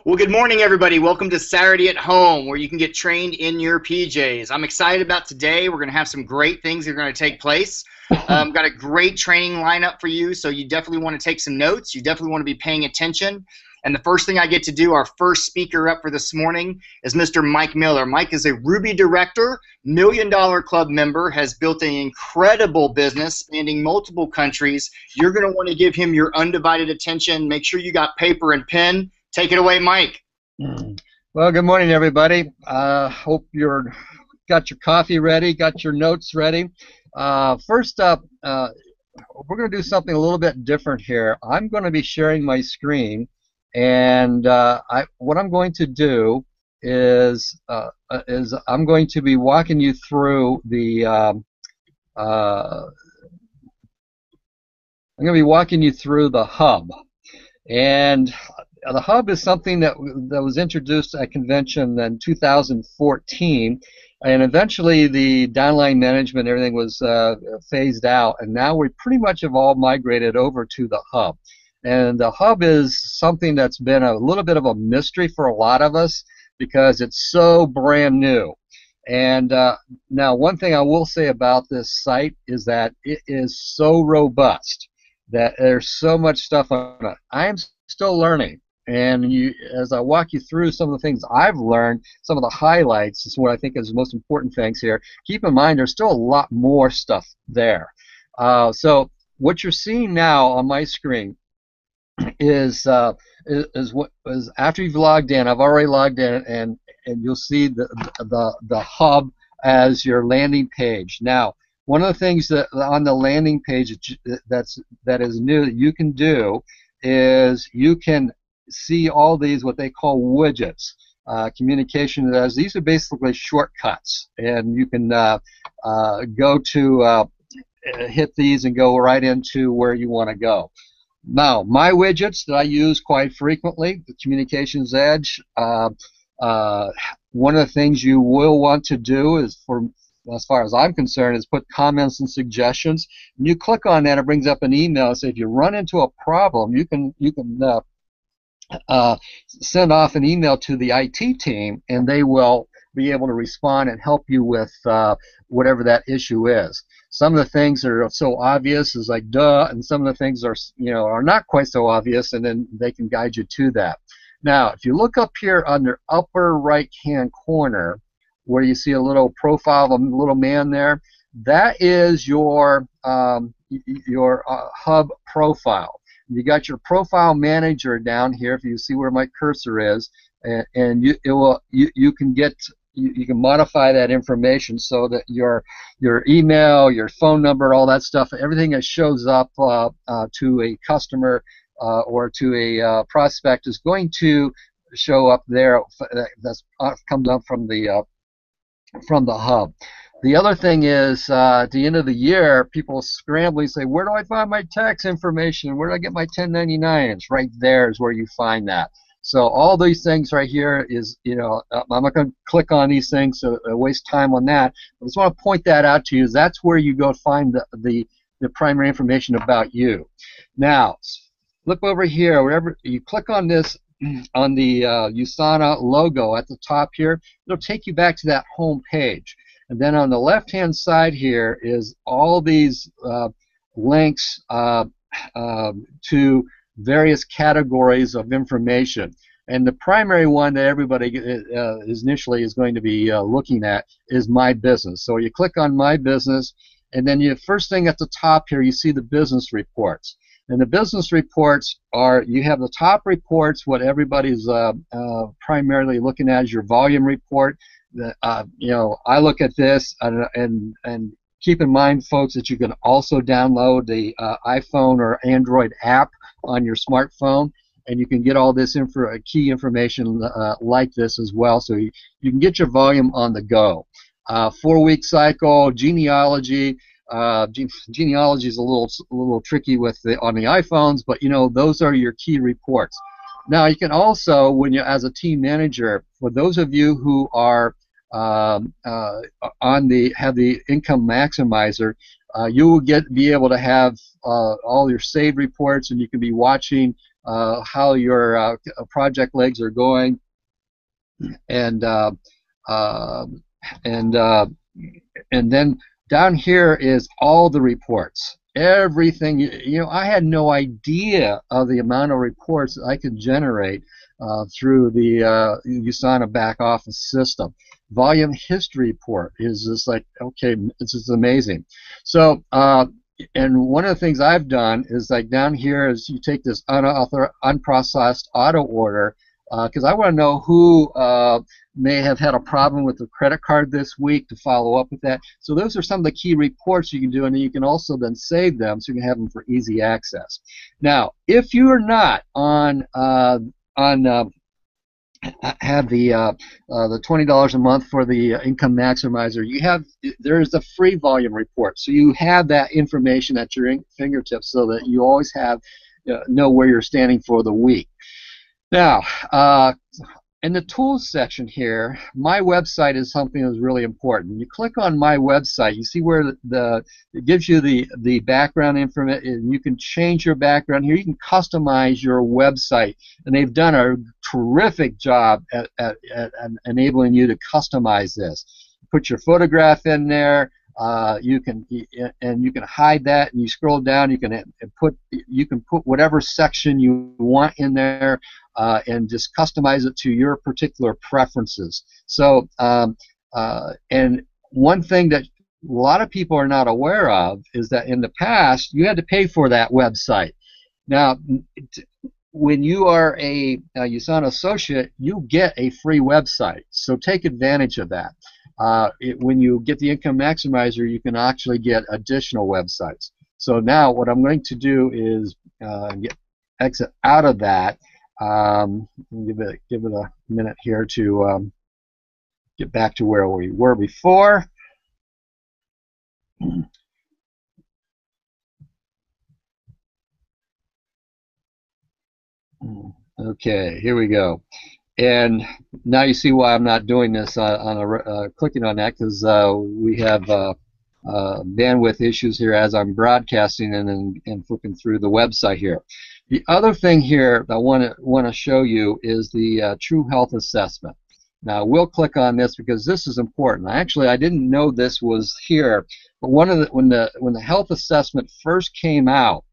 Well, good morning, everybody. Welcome to Saturday at Home, where you can get trained in your PJs. I'm excited about today. We're going to have some great things that are going to take place. Got a great training lineup for you, so you definitely want to take some notes. You definitely want to be paying attention. And the first thing I get to do, our first speaker up for this morning, is Mr. Mike Miller. Mike is a Ruby director, $1 Million Club member, has built an incredible business spanning multiple countries. You're going to want to give him your undivided attention. Make sure you got paper and pen. Take it away, Mike. Well, good morning, everybody. Hope you're got your coffee ready, got your notes ready. First up, we're going to do something a little bit different here. I'm going to be sharing my screen, and what I'm going to do is I'm going to be walking you through the hub, and the hub is something that was introduced at convention in 2014, and eventually the downline management, everything was phased out, and now we pretty much have all migrated over to the hub. And the hub is something that's been a little bit of a mystery for a lot of us because it's so brand new. And now one thing I will say about this site is that it is so robust that there's so much stuff on it. I am still learning. And as I walk you through some of the things I've learned, some of the highlights is what I think is the most important things here. Keep in mind there's still a lot more stuff there. So what you're seeing now on my screen is after you've logged in. I've already logged in, and you'll see the hub as your landing page. Now, one of the things that on the landing page that is new that you can do is you can see all these what they call widgets. Communication as these are basically shortcuts, and you can go to hit these and go right into where you want to go. Now, my widgets that I use quite frequently, the Communications Edge. One of the things you will want to do is, as far as I'm concerned, is put comments and suggestions. When you click on that, it brings up an email. So if you run into a problem, you can send off an email to the IT team, and they will be able to respond and help you with whatever that issue is. Some of the things that are so obvious is like duh, and some of the things are not quite so obvious, and then they can guide you to that. Now, if you look up here under upper right-hand corner, where you see a little profile of a little man there, that is your hub profile. You got your profile manager down here. If you see where my cursor is, and you can modify that information so that your email, your phone number, all that stuff, everything that shows up to a customer or to a prospect is going to show up there. That comes up from the hub. The other thing is, at the end of the year, people scramble and say, where do I find my tax information? Where do I get my 1099s? Right there is where you find that. So all these things right here is, I'm not going to click on these things, so I waste time on that. I just want to point that out to you. That's where you go find the primary information about you. Now, look over here. Wherever you click on this, on the USANA logo at the top here, it'll take you back to that home page. And then on the left-hand side here is all these links to various categories of information. And the primary one that everybody initially is going to be looking at is My Business. So you click on My Business, and then first thing at the top here, you see the business reports. And the business reports are, you have the top reports, what everybody's primarily looking at is your volume report. I look at this, and keep in mind, folks, that you can also download the iPhone or Android app on your smartphone, and you can get all this key information like this as well, so you can get your volume on the go. 4-week cycle, genealogy. Genealogy is a little tricky on the iPhones, but those are your key reports. Now you can also, when you're as a team manager, for those of you who are have the income maximizer, you will be able to have all your saved reports, and you can be watching how your project legs are going, and and and then down here is all the reports. Everything, I had no idea of the amount of reports that I could generate through the USANA back office system. Volume history report is just like, okay, it's just amazing. So, and one of the things I've done is like down here is you take this unprocessed auto order, because I want to know who may have had a problem with the credit card this week to follow up with that. So those are some of the key reports you can do, and then you can also then save them so you can have them for easy access. Now, if you are not have the $20 a month for the income maximizer, there's a free volume report, so you have that information at your fingertips so that you always know where you're standing for the week. Now, in the tools section here, my website is something that's really important. You click on my website, you see where it gives you the background information, and you can change your background here. You can customize your website, and they've done a terrific job at enabling you to customize this. Put your photograph in there. You can hide that, and you scroll down. You can put whatever section you want in there, and just customize it to your particular preferences. So, and one thing that a lot of people are not aware of is that in the past you had to pay for that website. Now, when you are a USANA associate, you get a free website, so take advantage of that. When you get the Income Maximizer, you can actually get additional websites. So now what I'm going to do is exit out of that. Give it a minute here to get back to where we were before. Okay, here we go. And now you see why I'm not doing this clicking on that, because we have bandwidth issues here as I'm broadcasting and flipping through the website here. The other thing here I want to show you is the True Health Assessment. Now we'll click on this because this is important. Actually, I didn't know this was here, but when the health assessment first came out,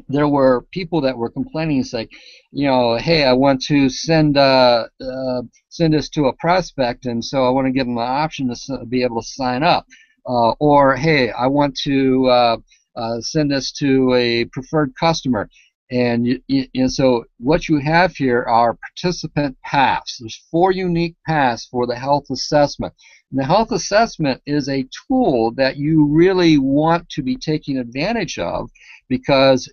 there were people that were complaining, say, hey, I want to send this to a prospect, and so I want to give them an option to be able to sign up. Or, hey, I want to send this to a preferred customer. And so what you have here are participant paths. There's 4 unique paths for the health assessment. And the health assessment is a tool that you really want to be taking advantage of, because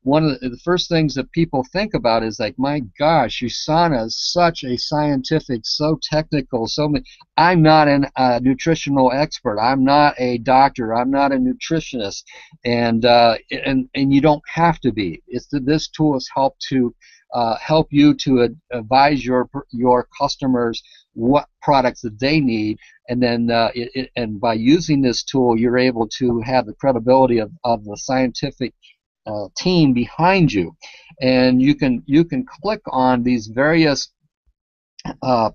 one of the first things that people think about is like, my gosh, USANA is such a scientific, so technical, I'm not a nutritional expert. I'm not a doctor. I'm not a nutritionist, and you don't have to be. This tool has helped you to advise your customers what products that they need, and then and by using this tool, you're able to have the credibility of the scientific team behind you, and you can click on these various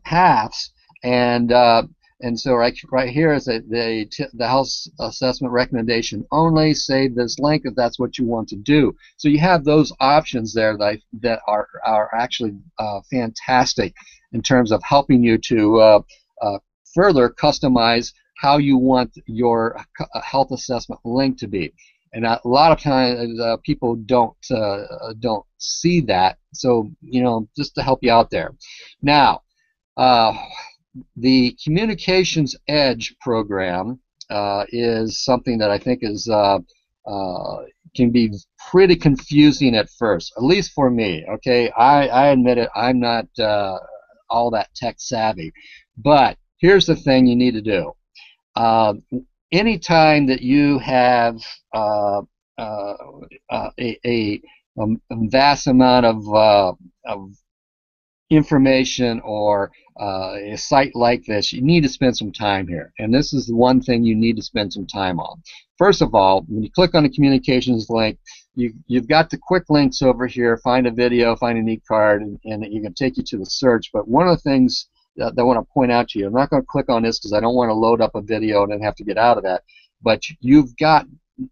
paths, and so right here is the health assessment recommendation only. Save this link if that's what you want to do. So you have those options there that are actually fantastic in terms of helping you to further customize how you want your health assessment link to be. And a lot of times people don't see that. So just to help you out there. Now, the Communications Edge program is something that I think is can be pretty confusing at first, at least for me. Okay, I admit it. I'm not all that tech savvy, but here's the thing you need to do. Anytime that you have a vast amount of information or a site like this, you need to spend some time here. And this is the one thing you need to spend some time on. First of all, when you click on the communications link, you've got the quick links over here. Find a video, find an e-card, and you can take you to the search. But one of the things that I want to point out to you, I'm not going to click on this because I don't want to load up a video and then have to get out of that. But you've got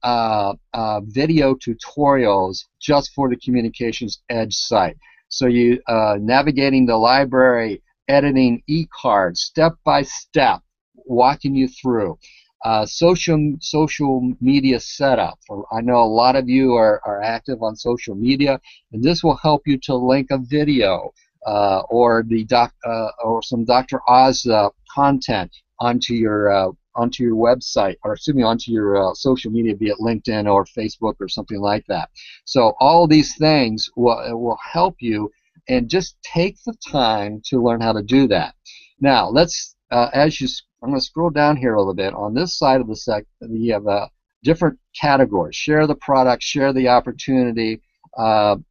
video tutorials just for the Communications Edge site. So you navigating the library, editing e-cards, step by step, walking you through. Social media setup. I know a lot of you are active on social media, and this will help you to link a video or some Dr. Oz content onto your website, or excuse me, onto your social media, be it LinkedIn or Facebook or something like that. So all these things will help you, and just take the time to learn how to do that. Now let's I'm going to scroll down here a little bit. On this side of the you have different categories: share the product, share the opportunity, and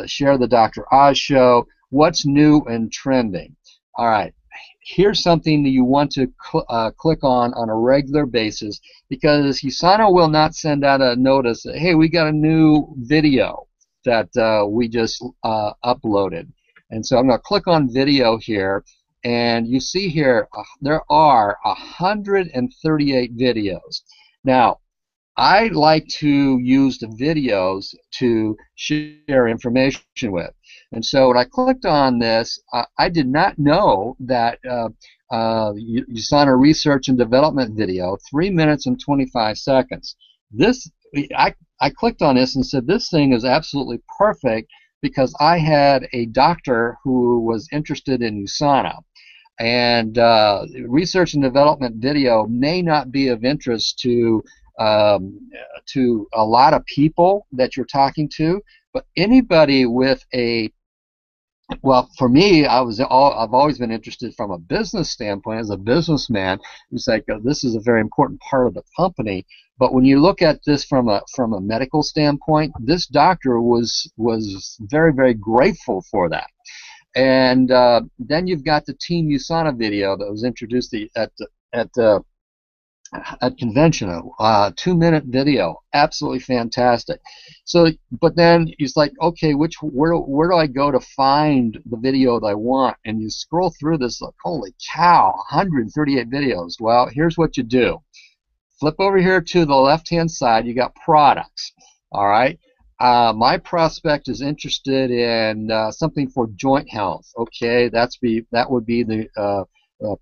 share the Dr. Oz show. What's new and trending? All right. Here's something that you want to click on a regular basis, because USANA will not send out a notice that, hey, we got a new video that we just uploaded. And so I'm going to click on video here, and you see here there are 138 videos. Now, I like to use the videos to share information with. And so when I clicked on this, I did not know that USANA Research and Development video, 3 minutes and 25 seconds. I clicked on this and said, this thing is absolutely perfect, because I had a doctor who was interested in USANA. And research and development video may not be of interest to a lot of people that you're talking to, but anybody with well, for me, I've always been interested from a business standpoint. As a businessman, it's like this is a very important part of the company. But when you look at this from a medical standpoint, this doctor was very, very grateful for that. And then you've got the Team USANA video that was introduced at convention, a 2-minute video, absolutely fantastic. So, but then it's like, okay, where do I go to find the video that I want? And you scroll through this, like, holy cow, 138 videos. Well, here's what you do. Flip over here to the left-hand side. You got products. All right. My prospect is interested in something for joint health. Okay, that would be the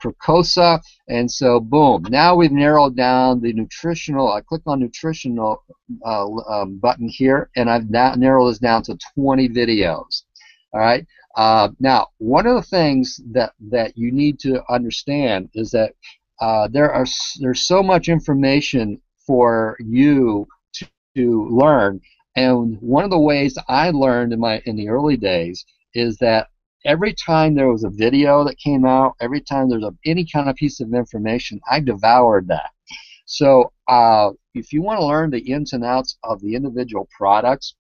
Precosa, and so boom. Now we've narrowed down the nutritional. I click on nutritional button here, and I've now narrowed this down to 20 videos. All right. Now, one of the things that you need to understand is that there's so much information for you to learn, and one of the ways I learned in the early days is that every time there was a video that came out, every time there's any kind of piece of information, I devoured that. So if you want to learn the ins and outs of the individual products,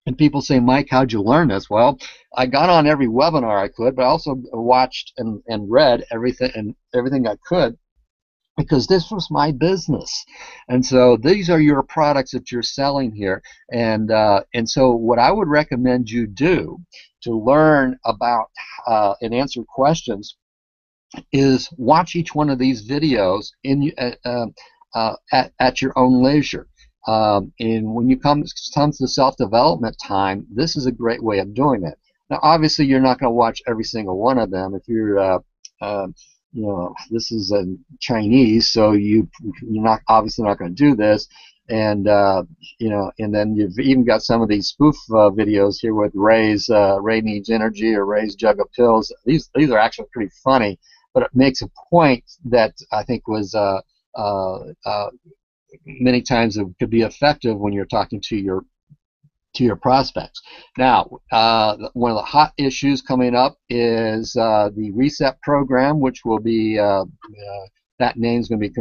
and people say, Mike, how'd you learn this? Well, I got on every webinar I could, but I also watched and read everything I could, because this was my business. And so these are your products that you're selling here. And so what I would recommend you do to learn about and answer questions is watch each one of these videos at your own leisure. And when you comes to self-development time, this is a great way of doing it. Now, obviously, you're not going to watch every single one of them. If you're this is in Chinese, so you're obviously not going to do this. And and then you've even got some of these spoof videos here with Ray needs energy, or Ray's jug of pills. These are actually pretty funny, but it makes a point that I think was many times it could be effective when you're talking to your prospects. Now, one of the hot issues coming up is the Reset program, which will be that name's going to be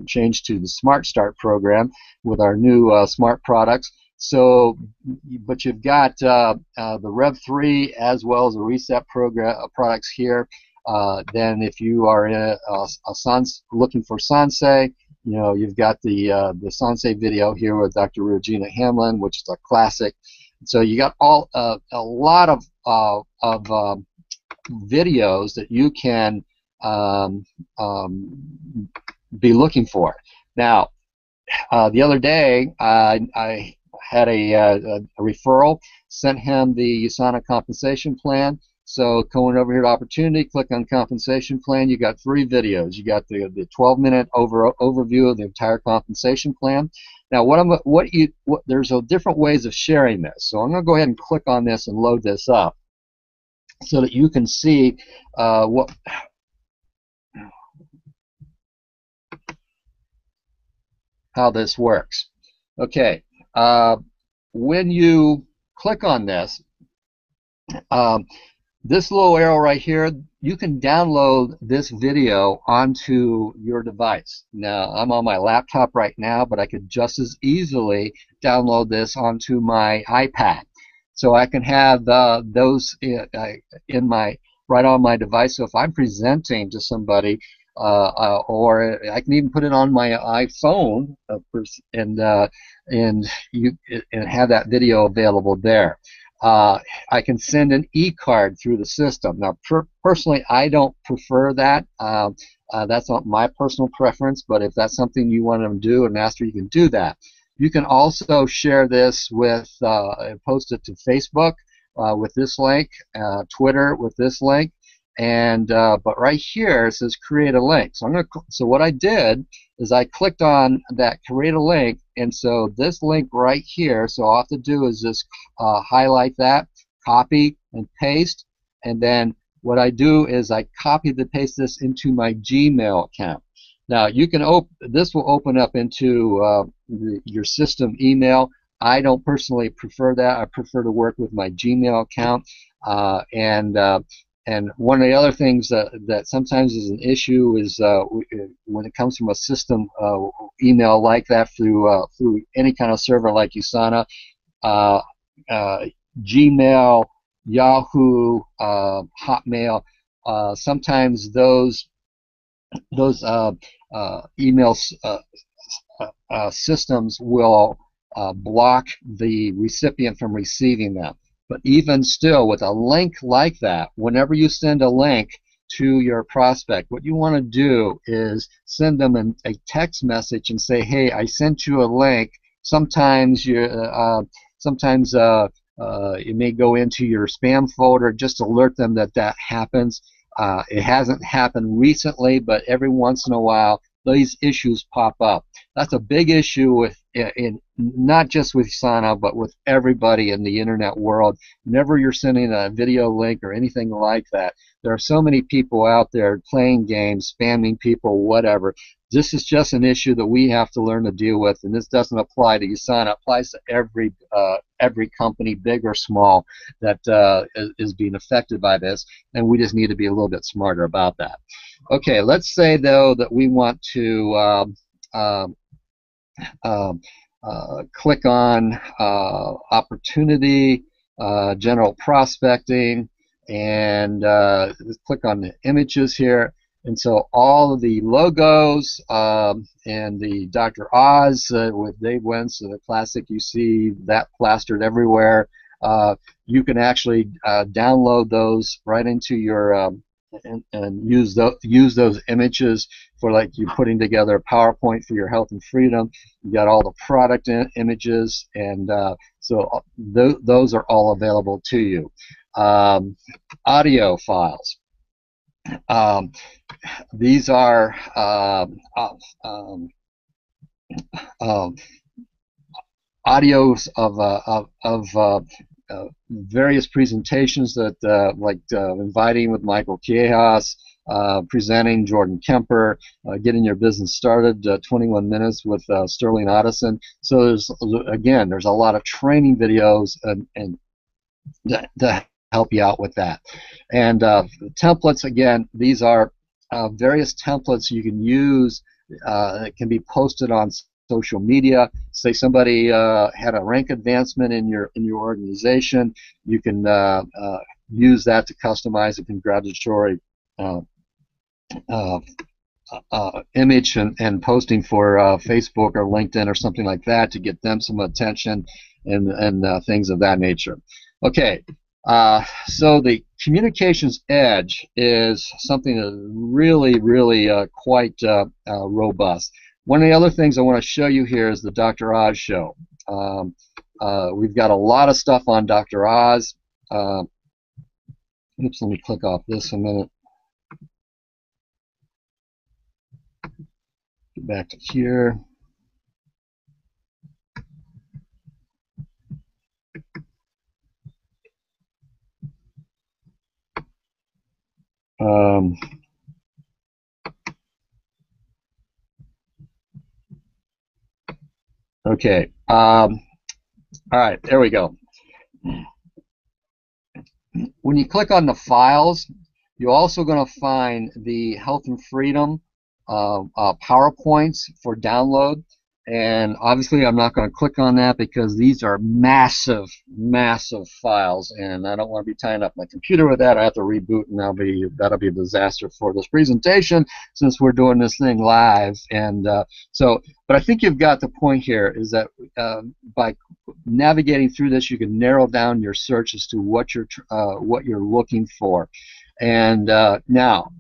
changed to the Smart Start program with our new smart products. So, but you've got the Rev 3 as well as the Reset program products here. Then, if you are in looking for Sansei, you've got the Sensei video here with Dr. Regina Hamlin, which is a classic. So you got a lot of videos that you can be looking for. Now, the other day, I had a referral, sent him the USANA compensation plan. So going over here to Opportunity, click on Compensation Plan. You got 3 videos. You got the 12-minute overview of the entire compensation plan. Now, there's different ways of sharing this. So I'm going to go ahead and click on this and load this up so that you can see how this works. Okay, when you click on this, this little arrow right here, you can download this video onto your device. Now, I'm on my laptop right now, but I could just as easily download this onto my iPad. So I can have those right on my device. So if I'm presenting to somebody, or I can even put it on my iPhone and have that video available there. I can send an e-card through the system. Now, personally, I don't prefer that. That's not my personal preference, but if that's something you want to do, a master, you can do that. You can also share this with, post it to Facebook with this link, Twitter with this link, and but right here it says create a link. So what I did is I clicked on that create a link, and so this link right here, so all I have to do is just highlight that, copy and paste, and then what I do is I copy and paste this into my Gmail account. Now you can this will open up into your system email. I don't personally prefer that. I prefer to work with my Gmail account, and one of the other things that sometimes is an issue is when it comes from a system email like that through any kind of server like USANA, Gmail, Yahoo, Hotmail. Sometimes those email systems will block the recipient from receiving them. But even still, with a link like that, whenever you send a link to your prospect, what you want to do is send them a text message and say, "Hey, I sent you a link." Sometimes it may go into your spam folder. Just alert them that happens. It hasn't happened recently, but every once in a while, these issues pop up. That's a big issue not just with USANA, but with everybody in the internet world. Whenever you're sending a video link or anything like that, there are so many people out there playing games, spamming people, whatever. This is just an issue that we have to learn to deal with, and this doesn't apply to USANA. It applies to every company, big or small, that is being affected by this, and we just need to be a little bit smarter about that. Okay, let's say though that we want to click on opportunity, general prospecting, and click on the images here. And so all of the logos and the Dr. Oz with Dave Wentz, the classic, you see that plastered everywhere. You can actually download those right into your and use those images for, like, you putting together a PowerPoint for your health and freedom. You got all the product images, and so those are all available to you. Audio files. These are audios of various presentations that, like Inviting with Michael Quiejas, presenting Jordan Kemper, Getting Your Business Started, 21 Minutes with Sterling Otteson. So there's a lot of training videos and to help you out with that. And templates, again, these are various templates you can use that can be posted on social media. Say somebody had a rank advancement in your organization, you can use that to customize a congratulatory image and posting for Facebook or LinkedIn or something like that to get them some attention and things of that nature. Okay, so the communications edge is something that really, really quite robust. One of the other things I want to show you here is the Dr. Oz show. We've got a lot of stuff on Dr. Oz. Oops, let me click off this a minute. Get back to here. Okay. All right, there we go. When you click on the files, you're also going to find the Health and Freedom PowerPoints for download. And obviously I'm not going to click on that because these are massive, massive files, and I don't want to be tying up my computer with that. I have to reboot, and that'll be a disaster for this presentation since we're doing this thing live. And but I think you've got the point here is that by navigating through this, you can narrow down your search as to what you're looking for. And now,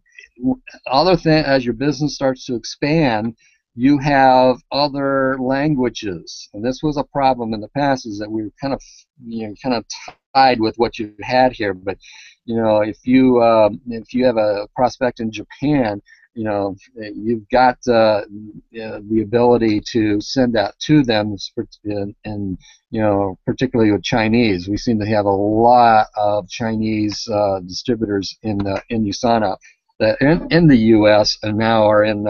other thing, as your business starts to expand, you have other languages, and this was a problem in the past. Is that we were kind of tied with what you had here. But if you have a prospect in Japan, you've got the ability to send that to them, and particularly with Chinese. We seem to have a lot of Chinese distributors in USANA that in the U.S. and now are in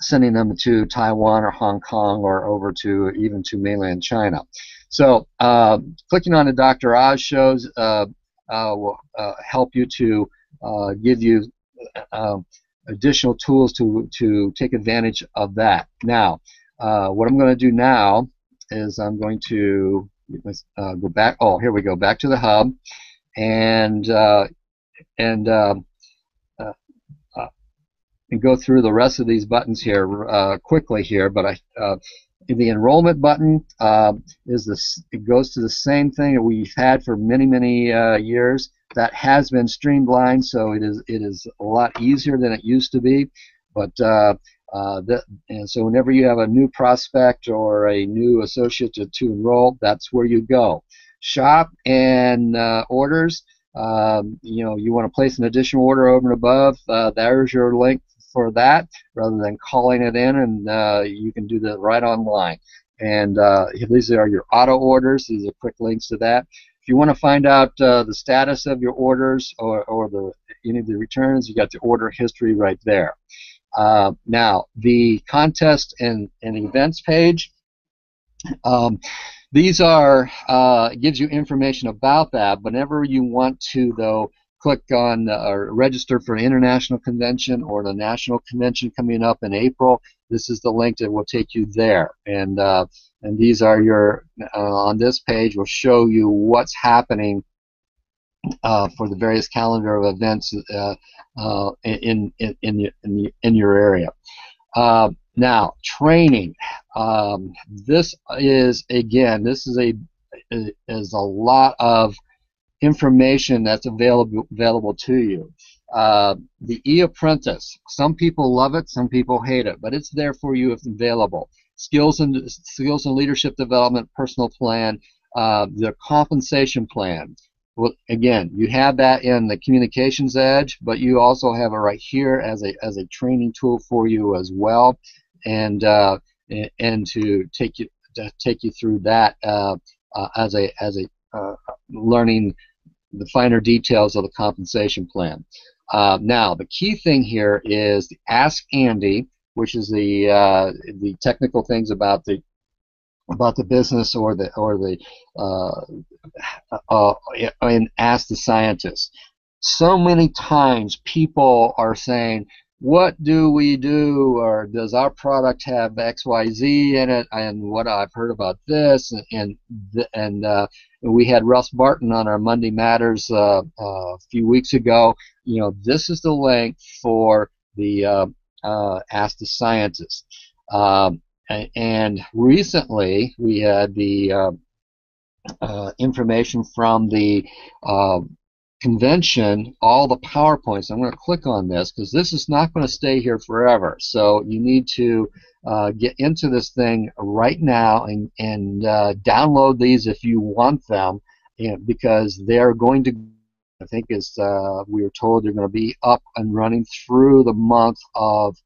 sending them to Taiwan or Hong Kong or over to even to mainland China. So clicking on the Dr. Oz shows will help you to give you additional tools to take advantage of that. Now, what I'm going to do now is I'm going to go back. Oh, here we go. Back to the hub, and go through the rest of these buttons here quickly here. But the enrollment button it goes to the same thing that we've had for many years. That has been streamlined, so it is a lot easier than it used to be. But and so whenever you have a new prospect or a new associate to enroll, that's where you go. Shop and orders. You want to place an additional order over and above. There's your link for that, rather than calling it in, and you can do that right online. And these are your auto orders. These are quick links to that. If you want to find out the status of your orders or any of the returns, you got the order history right there. Now, the contest and events page. These are gives you information about that. Whenever you want to, though, click on or register for an international convention or the national convention coming up in April, this is the link that will take you there. And these are your on this page will show you what's happening for the various calendar of events in your area. Now, training. This is a lot of information that's available to you. The e-apprentice. Some people love it, some people hate it, but it's there for you if available. Skills and leadership development, personal plan, the compensation plan. Well, again, you have that in the Communications Edge, but you also have it right here as a training tool for you as well, and to take you through that as a learning the finer details of the compensation plan. Now, the key thing here is the Ask Andy, which is the technical things about the business and Ask the Scientist. So many times people are saying, what do we do, or does our product have XYZ in it, and what I've heard about this, and we had Russ Barton on our Monday Matters a few weeks ago. This is the link for the Ask the Scientist. And recently we had the information from the convention, all the PowerPoints. I'm going to click on this because this is not going to stay here forever. So you need to get into this thing right now and download these if you want them, because they're going to, I think as we were told, they're going to be up and running through the month of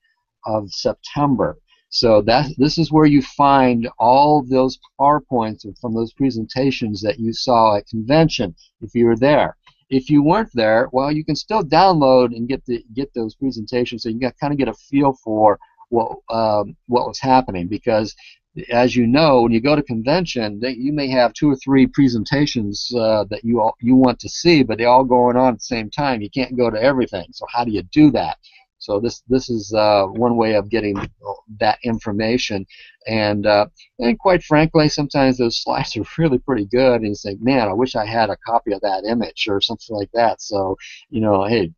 September. So this is where you find all those PowerPoints from those presentations that you saw at convention if you were there. If you weren't there, well, you can still download and get those presentations, so you can kind of get a feel for what was happening. Because, as you know, when you go to convention, you may have 2 or 3 presentations that you want to see, but they're all going on at the same time. You can't go to everything. So how do you do that? So this is one way of getting that information, and quite frankly, sometimes those slides are really pretty good, and you think, man, I wish I had a copy of that image or something like that. So, hey,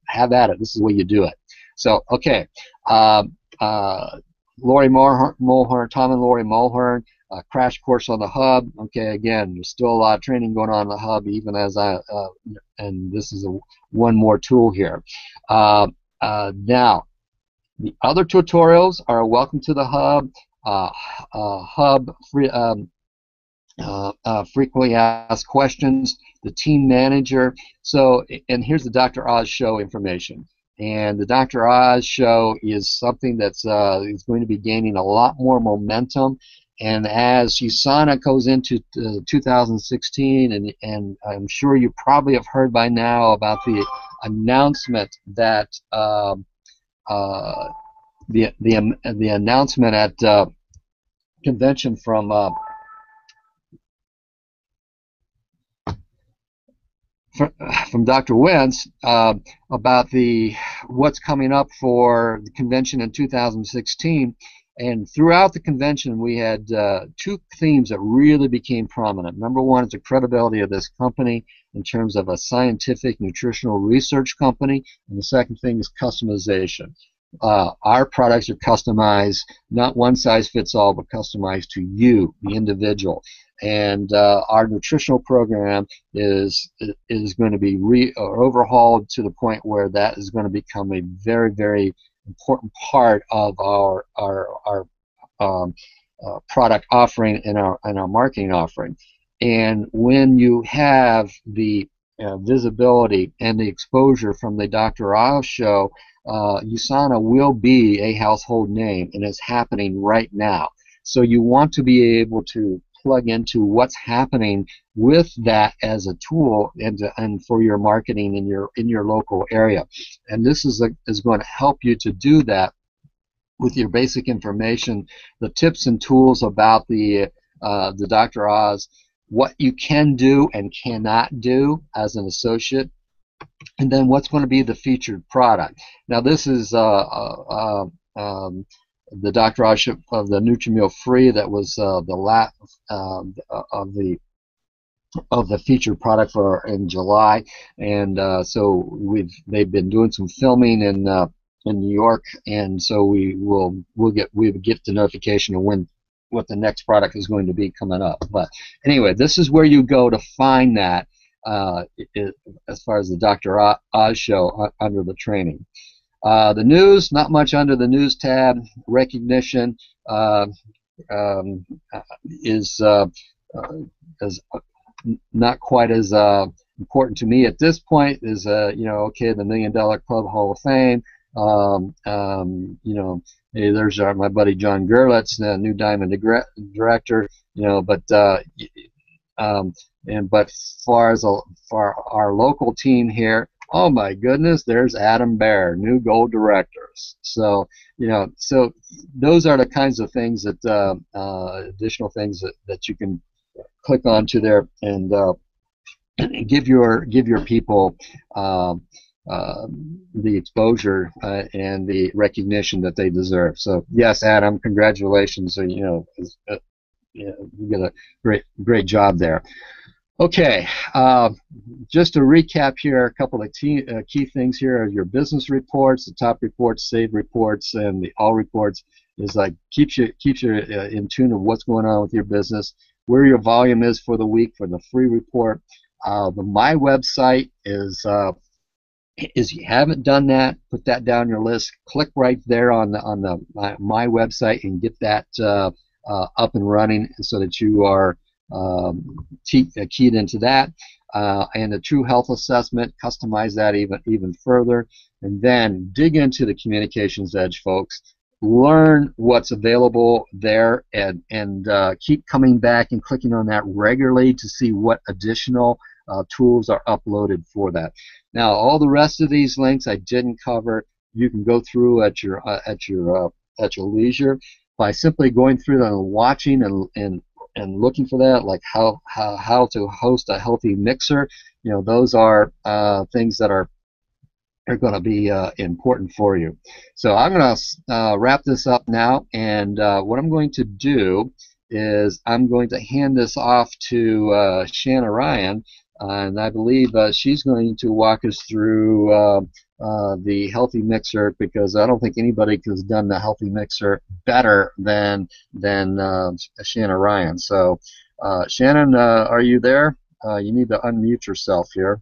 have at it. This is the way you do it. So, okay, Lori Mulhern, Tom and Lori Mulhern, crash course on the hub. Okay, again, there's still a lot of training going on in the hub, even as and this is one more tool here. Now, the other tutorials are welcome to the hub, frequently asked questions, the team manager. So, and here's the Dr. Oz show information. And the Dr. Oz show is something that's is going to be gaining a lot more momentum. And as USANA goes into 2016, and I'm sure you probably have heard by now about the announcement that the announcement at convention from Dr. Wentz about what's coming up for the convention in 2016. And throughout the convention, we had 2 themes that really became prominent. Number one is the credibility of this company in terms of a scientific nutritional research company, and the second thing is customization. Our products are customized, not one size fits all, but customized to you, the individual. And our nutritional program is going to be overhauled to the point where that is going to become a very, very important part of our product offering and our marketing offering. And when you have the visibility and the exposure from the Dr. Oz show, USANA will be a household name, and it's happening right now. So you want to be able to plug into what's happening with that as a tool and for your marketing in your local area. And this is going to help you to do that with your basic information, the tips and tools about the Dr. Oz, what you can do and cannot do as an associate, and then what's going to be the featured product. Now this is the Dr. Oz of the Nutri-Meal Free. That was the last of the featured product for in July, and so they've been doing some filming in New York, and so we'll get the notification of what the next product is going to be coming up. But anyway, this is where you go to find that as far as the Dr. Oz show under the training. The news, not much under the news tab. Recognition is not quite as important to me at this point as okay, the $1 Million Club Hall of Fame. Hey, there's my buddy John Gerlitz, the new Diamond director. But for our local team here, oh my goodness, there's Adam Baer, new gold directors. So so those are the kinds of things that additional things that you can click onto there and give your people the exposure and the recognition that they deserve. So yes, Adam, congratulations. You did a great job there. Okay, just to recap here, a couple of key things here are your business reports, the top reports, save reports, and the all reports is like keeps you in tune of what's going on with your business, where your volume is for the week for the free report. The My website is you haven't done that, put that down your list. Click right there on the my website and get that up and running so that you are keyed into that. And a true health assessment, customize that even further, and then dig into the Communications Edge, folks. Learn what's available there, and keep coming back and clicking on that regularly to see what additional tools are uploaded for that. Now, all the rest of these links I didn't cover. You can go through at your leisure by simply going through them and watching and looking for that, like how to host a healthy mixer. You know, those are things that are going to be important for you. So I'm going to wrap this up now, and what I'm going to do is I'm going to hand this off to Shanna Ryan, and I believe she's going to walk us through the healthy mixer, because I don't think anybody has done the healthy mixer better than Shanna Ryan. So Shannon, are you there? You need to unmute yourself here.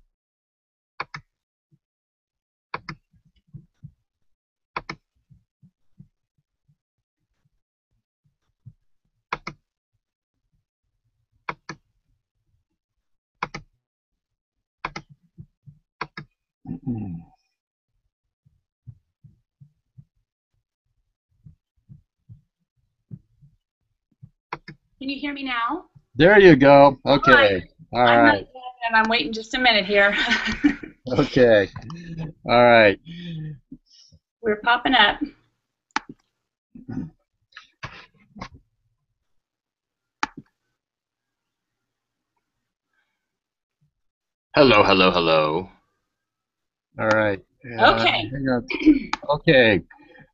Can you hear me now? There you go. Okay. All right. And I'm waiting just a minute here. Okay. All right. We're popping up. Hello, hello, hello. All right. Okay. Okay.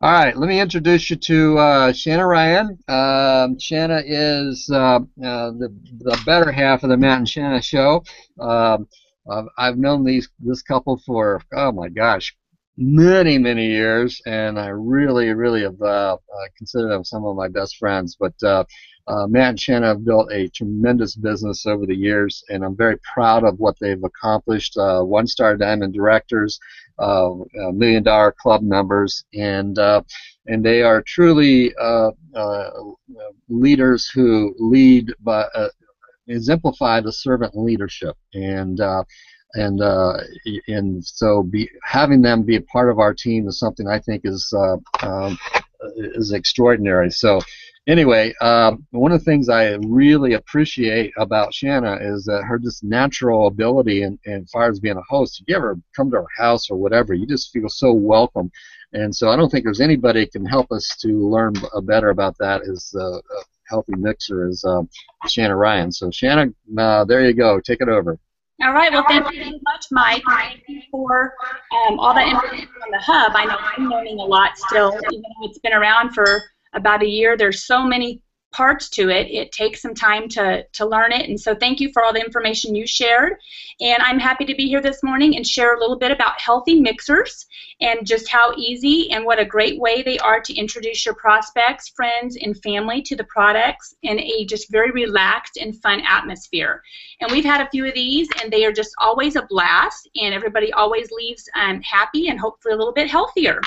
All right. Let me introduce you to Shanna Ryan. Shanna is the better half of the Matt and Shanna show. I've known this couple for, oh my gosh, many years, and I really have considered them some of my best friends. But Matt and Shanna have built a tremendous business over the years, and I'm very proud of what they've accomplished. One-star Diamond directors, $1 Million Club members, and they are truly leaders who lead by exemplify the servant leadership, and so having them be a part of our team is something I think is extraordinary. So anyway, one of the things I really appreciate about Shanna is that her just natural ability and as far as being a host. If you ever come to her house or whatever, you just feel so welcome. And so I don't think there's anybody can help us to learn better about that as healthy mixer is Shanna Ryan. So Shanna, there you go. Take it over. All right. Well, thank you so much, Mike. Thank you for all that information on the hub. I know I'm learning a lot still, even though it's been around for about a year. There's so many parts to it. It takes some time to learn it, and so thank you for all the information you shared. And I'm happy to be here this morning and share a little bit about healthy mixers and just how easy and what a great way they are to introduce your prospects, friends, and family to the products in a just very relaxed and fun atmosphere. And we've had a few of these, and they are just always a blast, and everybody always leaves happy and hopefully a little bit healthier.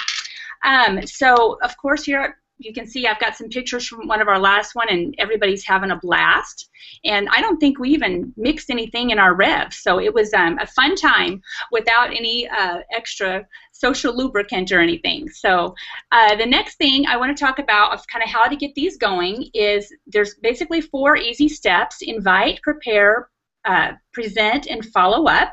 So of course here you can see I've got some pictures from one of our last one, and everybody's having a blast. And I don't think we even mixed anything in our revs, so it was a fun time without any extra social lubricant or anything. So the next thing I want to talk about of kind of how to get these going is there's basically 4 easy steps: invite, prepare, present, and follow up.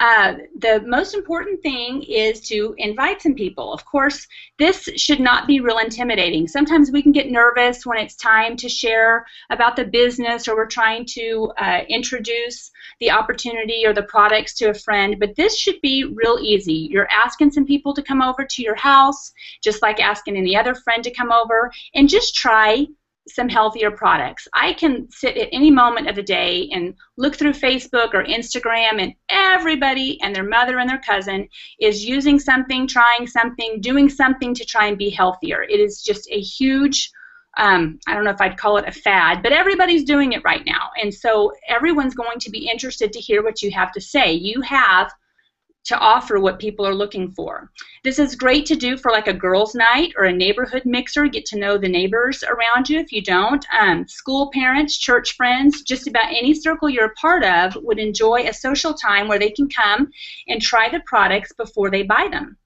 The most important thing is to invite some people. Of course, this should not be real intimidating. Sometimes we can get nervous when it's time to share about the business, or we're trying to introduce the opportunity or the products to a friend, but this should be real easy. You're asking some people to come over to your house, just like asking any other friend to come over, and just try some healthier products. I can sit at any moment of the day and look through Facebook or Instagram, and everybody and their mother and their cousin is using something, trying something, doing something to try and be healthier. It is just a huge, I don't know if I'd call it a fad, but everybody's doing it right now. And so everyone's going to be interested to hear what you have to say. You have to offer what people are looking for. This is great to do for like a girls' night or a neighborhood mixer. Get to know the neighbors around you if you don't. School parents, church friends, just about any circle you're a part of would enjoy a social time where they can come and try the products before they buy them.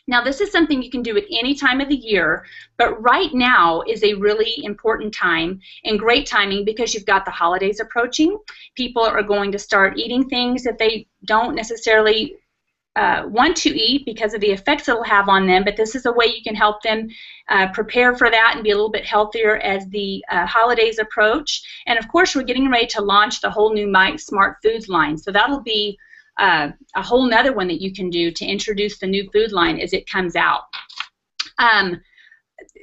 Now, this is something you can do at any time of the year, but right now is a really important time and great timing because you've got the holidays approaching. People are going to start eating things that they don't necessarily want to eat because of the effects it'll have on them, but this is a way you can help them prepare for that and be a little bit healthier as the holidays approach. And of course, we're getting ready to launch the whole new Mite Smart Foods line, so that'll be a whole nother one that you can do to introduce the new food line as it comes out.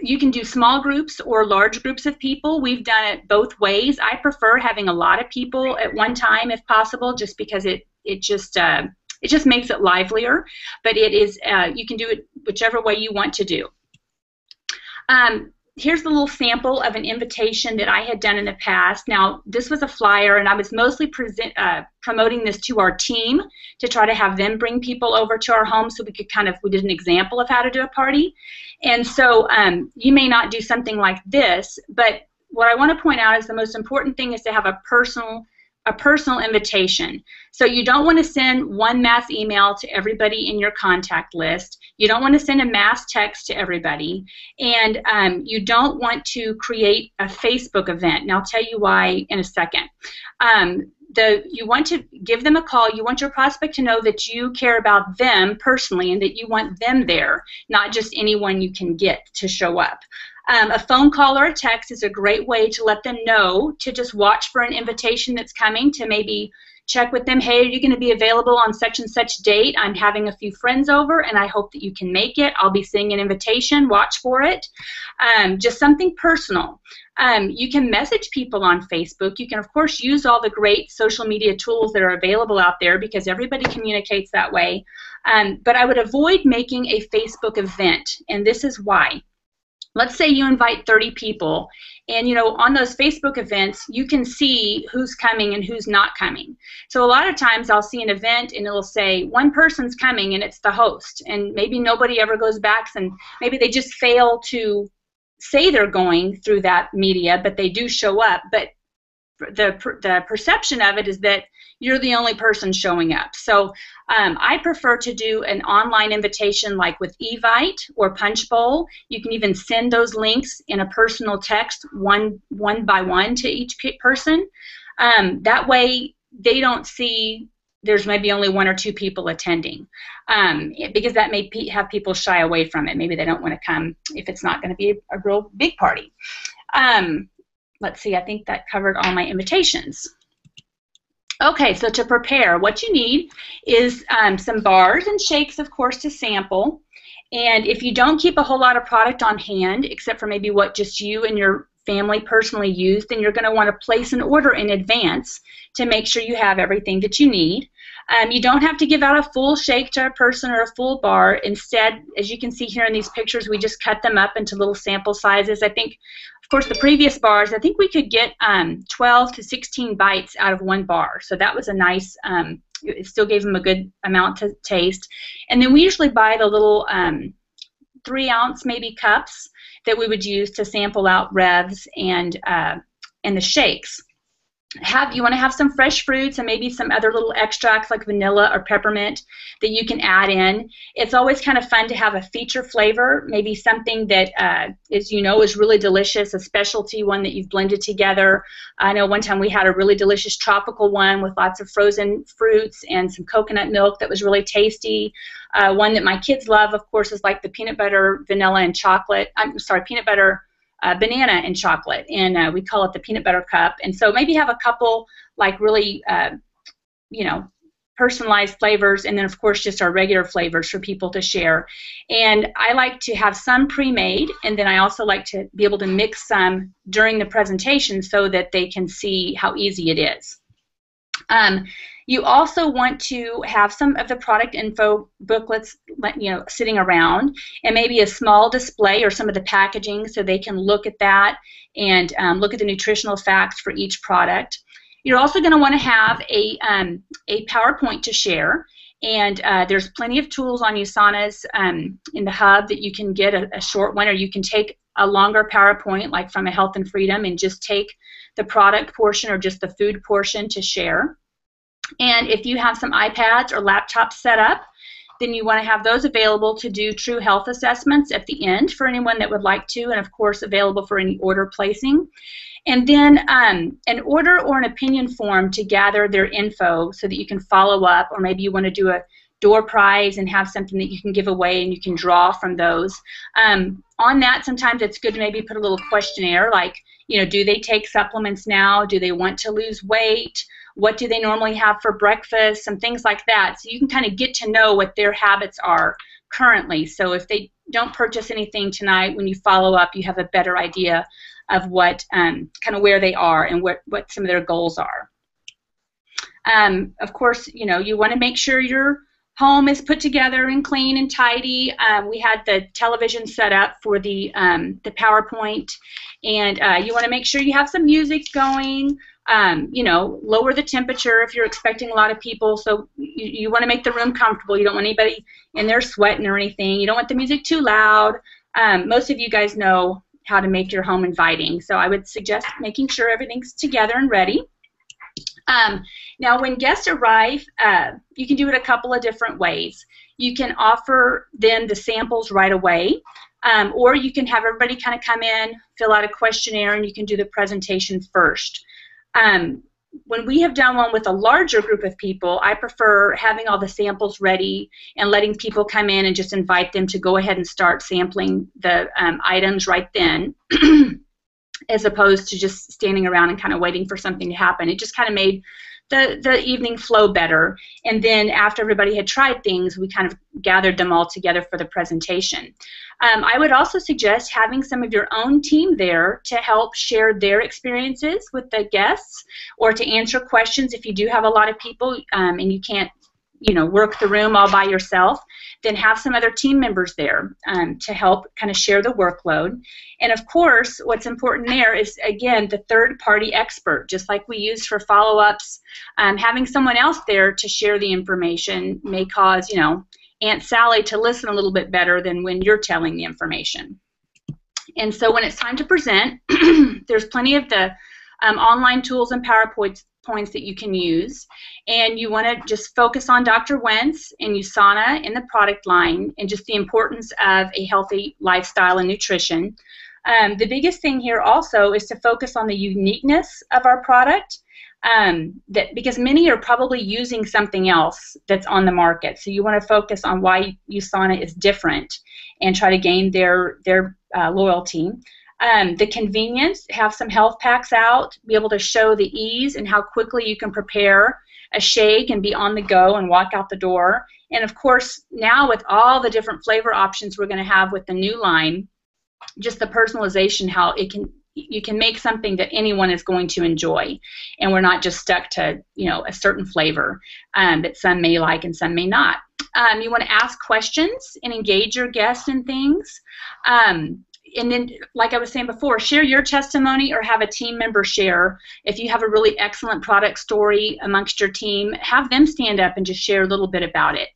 You can do small groups or large groups of people. We've done it both ways. I prefer having a lot of people at one time if possible, just because it just makes it livelier, but it is you can do it whichever way you want to do. Here's the little sample of an invitation that I had done in the past. Now, this was a flyer, and I was mostly promoting this to our team to try to have them bring people over to our home so we could we did an example of how to do a party. And so you may not do something like this, but what I want to point out is the most important thing is to have a personal invitation. So you don't want to send one mass email to everybody in your contact list. You don't want to send a mass text to everybody. And you don't want to create a Facebook event. And I'll tell you why in a second. You want to give them a call. You want your prospect to know that you care about them personally and that you want them there, not just anyone you can get to show up. A phone call or a text is a great way to let them know to just watch for an invitation that's coming, to maybe check with them, hey, are you going to be available on such and such date? I'm having a few friends over, and I hope that you can make it. I'll be sending an invitation. Watch for it. Just something personal. You can message people on Facebook. You can, of course, use all the great social media tools that are available out there because everybody communicates that way. But I would avoid making a Facebook event, and this is why. Let's say you invite 30 people, and on those Facebook events, you can see who's coming and who's not coming. So a lot of times I'll see an event and it'll say one person's coming and it's the host, and maybe nobody ever goes back, and maybe they just fail to say they're going through that media, but they do show up. But the perception of it is that you're the only person showing up. So I prefer to do an online invitation like with Evite or Punchbowl. You can even send those links in a personal text one by one to each person. That way they don't see there's maybe only one or two people attending, because that may have people shy away from it. Maybe they don't want to come if it's not going to be a real big party. Let's see, I think that covered all my invitations. Okay, so to prepare, what you need is some bars and shakes, of course, to sample. And if you don't keep a whole lot of product on hand, except for maybe what just you and your family personally use, then you're going to want to place an order in advance to make sure you have everything that you need. You don't have to give out a full shake to a person or a full bar. Instead, as you can see here in these pictures, we just cut them up into little sample sizes. I think, of course, the previous bars, I think we could get 12 to 16 bites out of one bar. So that was a nice, it still gave them a good amount to taste. And then we usually buy the little 3-ounce maybe cups that we would use to sample out revs and the shakes. You want to have some fresh fruits and maybe some other little extracts like vanilla or peppermint that you can add in. It's always kind of fun to have a feature flavor, maybe something that is really delicious, a specialty one that you've blended together. I know one time we had a really delicious tropical one with lots of frozen fruits and some coconut milk that was really tasty. One that my kids love, of course, is like the peanut butter, vanilla, and chocolate. Peanut butter, banana and chocolate, and we call it the peanut butter cup. And so maybe have a couple like really, personalized flavors, and then of course just our regular flavors for people to share. And I like to have some pre-made, and then I also like to be able to mix some during the presentation so that they can see how easy it is. You also want to have some of the product info booklets, sitting around, and maybe a small display or some of the packaging so they can look at that and look at the nutritional facts for each product. You're also going to want to have a PowerPoint to share, and there's plenty of tools on USANA's in the hub that you can get a short one, or you can take a longer PowerPoint like from a Health and Freedom and just take the product portion or just the food portion to share. And if you have some iPads or laptops set up, then you want to have those available to do true health assessments at the end for anyone that would like to, and of course available for any order placing. And then an order or an opinion form to gather their info so that you can follow up, or maybe you want to do a door prize and have something that you can give away and you can draw from those. On that, sometimes it's good to maybe put a little questionnaire like, do they take supplements now? Do they want to lose weight? What do they normally have for breakfast? Some things like that. So you can kind of get to know what their habits are currently. So if they don't purchase anything tonight, when you follow up, you have a better idea of what kind of where they are and what some of their goals are. Of course, you want to make sure your home is put together and clean and tidy. We had the television set up for the PowerPoint, and you want to make sure you have some music going. Lower the temperature if you're expecting a lot of people, so you want to make the room comfortable. You don't want anybody in there sweating or anything. You don't want the music too loud. Most of you guys know how to make your home inviting, so I would suggest making sure everything's together and ready. Now, when guests arrive, you can do it a couple of different ways. You can offer them the samples right away, or you can have everybody kind of come in, fill out a questionnaire, and you can do the presentation first. When we have done one with a larger group of people, I prefer having all the samples ready and letting people come in and just invite them to go ahead and start sampling the items right then, as opposed to just standing around and kind of waiting for something to happen. It just kind of made the evening flow better. And then after everybody had tried things, we kind of gathered them all together for the presentation. I would also suggest having some of your own team there to help share their experiences with the guests, or to answer questions if you do have a lot of people and you can't work the room all by yourself. Then have some other team members there to help kind of share the workload. And of course, what's important there is, again, the third-party expert, just like we use for follow-ups. Having someone else there to share the information may cause, Aunt Sally to listen a little bit better than when you're telling the information. And so when it's time to present, there's plenty of the online tools and PowerPoints that you can use, and you want to just focus on Dr. Wentz and USANA and the product line, and just the importance of a healthy lifestyle and nutrition. The biggest thing here also is to focus on the uniqueness of our product, because many are probably using something else that's on the market. So you want to focus on why USANA is different and try to gain their loyalty. The convenience, have some health packs out, be able to show the ease and how quickly you can prepare a shake and be on the go and walk out the door. And of course, now with all the different flavor options we're going to have with the new line, just the personalization, how you can make something that anyone is going to enjoy, and we're not just stuck to a certain flavor that some may like and some may not. You want to ask questions and engage your guests in things. And then, like I was saying before, share your testimony or have a team member share. If you have a really excellent product story amongst your team, have them stand up and just share a little bit about it.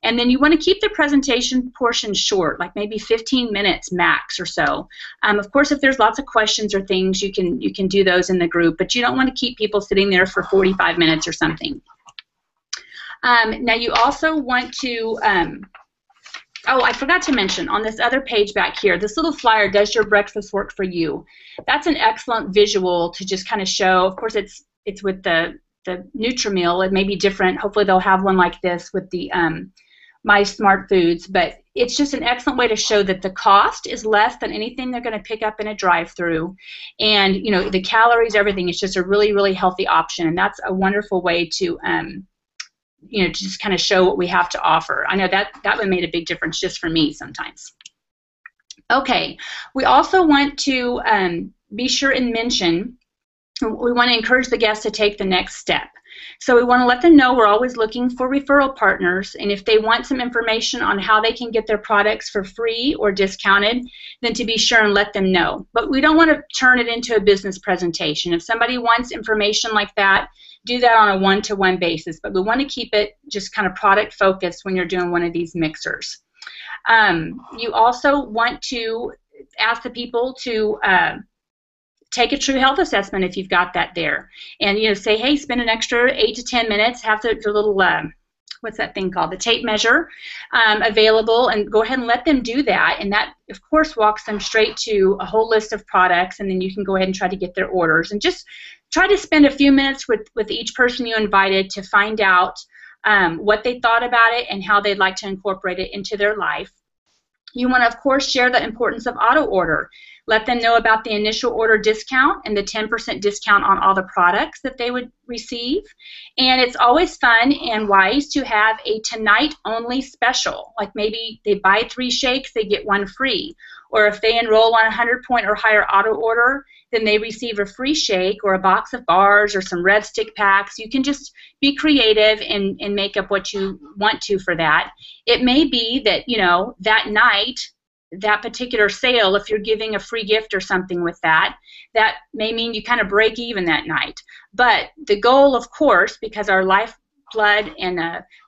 And then you want to keep the presentation portion short, like maybe 15 minutes max or so. Of course, if there's lots of questions or things, you can do those in the group, but you don't want to keep people sitting there for 45 minutes or something. Now, you also want to... Oh, I forgot to mention, on this other page back here, this little flyer, Does Your Breakfast Work for You? That's an excellent visual to just kind of show. Of course, it's with the Nutri-Meal. It may be different. Hopefully they'll have one like this with the My Smart Foods. But it's just an excellent way to show that the cost is less than anything they're going to pick up in a drive-through. And, the calories, everything, it's just a really, really healthy option. And that's a wonderful way to to just kind of show what we have to offer. I know that one made a big difference just for me sometimes. Okay, we also want to be sure and mention, we want to encourage the guests to take the next step. So we want to let them know we're always looking for referral partners, and if they want some information on how they can get their products for free or discounted, then to be sure and let them know. But we don't want to turn it into a business presentation. If somebody wants information like that, do that on a one-to-one basis, but we want to keep it just kind of product focused when you're doing one of these mixers. You also want to ask the people to take a True Health assessment if you've got that there, and say, hey, spend an extra 8 to 10 minutes, have the little what's that thing called, the tape measure available, and go ahead and let them do that, and that of course walks them straight to a whole list of products, and then you can go ahead and try to get their orders, and just try to spend a few minutes with each person you invited to find out what they thought about it and how they'd like to incorporate it into their life. You want to, of course, share the importance of auto order. Let them know about the initial order discount and the 10% discount on all the products that they would receive. And it's always fun and wise to have a tonight only special. Like maybe they buy 3 shakes, they get 1 free. Or if they enroll on a 100-point or higher auto order, then they receive a free shake or a box of bars or some red stick packs. You can just be creative and make up what you want to for that. It may be that, that night, that particular sale, if you're giving a free gift or something with that, that may mean you kind of break even that night. But the goal, of course, because our lifeblood and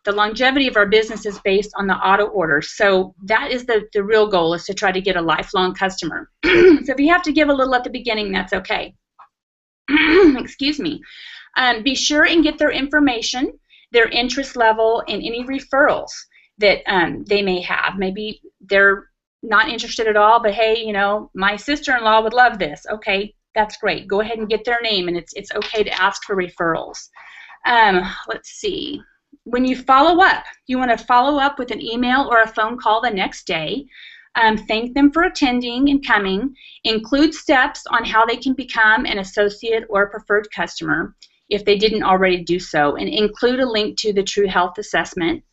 the longevity of our business is based on the auto orders. So that is the real goal, is to try to get a lifelong customer. So if you have to give a little at the beginning, that's okay. Excuse me. Be sure and get their information, their interest level, and any referrals that they may have. Maybe they're not interested at all, but hey, my sister-in-law would love this. Okay, that's great. Go ahead and get their name, and it's okay to ask for referrals. Let's see. When you follow up, you want to follow up with an email or a phone call the next day. Thank them for attending and coming. Include steps on how they can become an associate or a preferred customer if they didn't already do so, and include a link to the True Health assessment.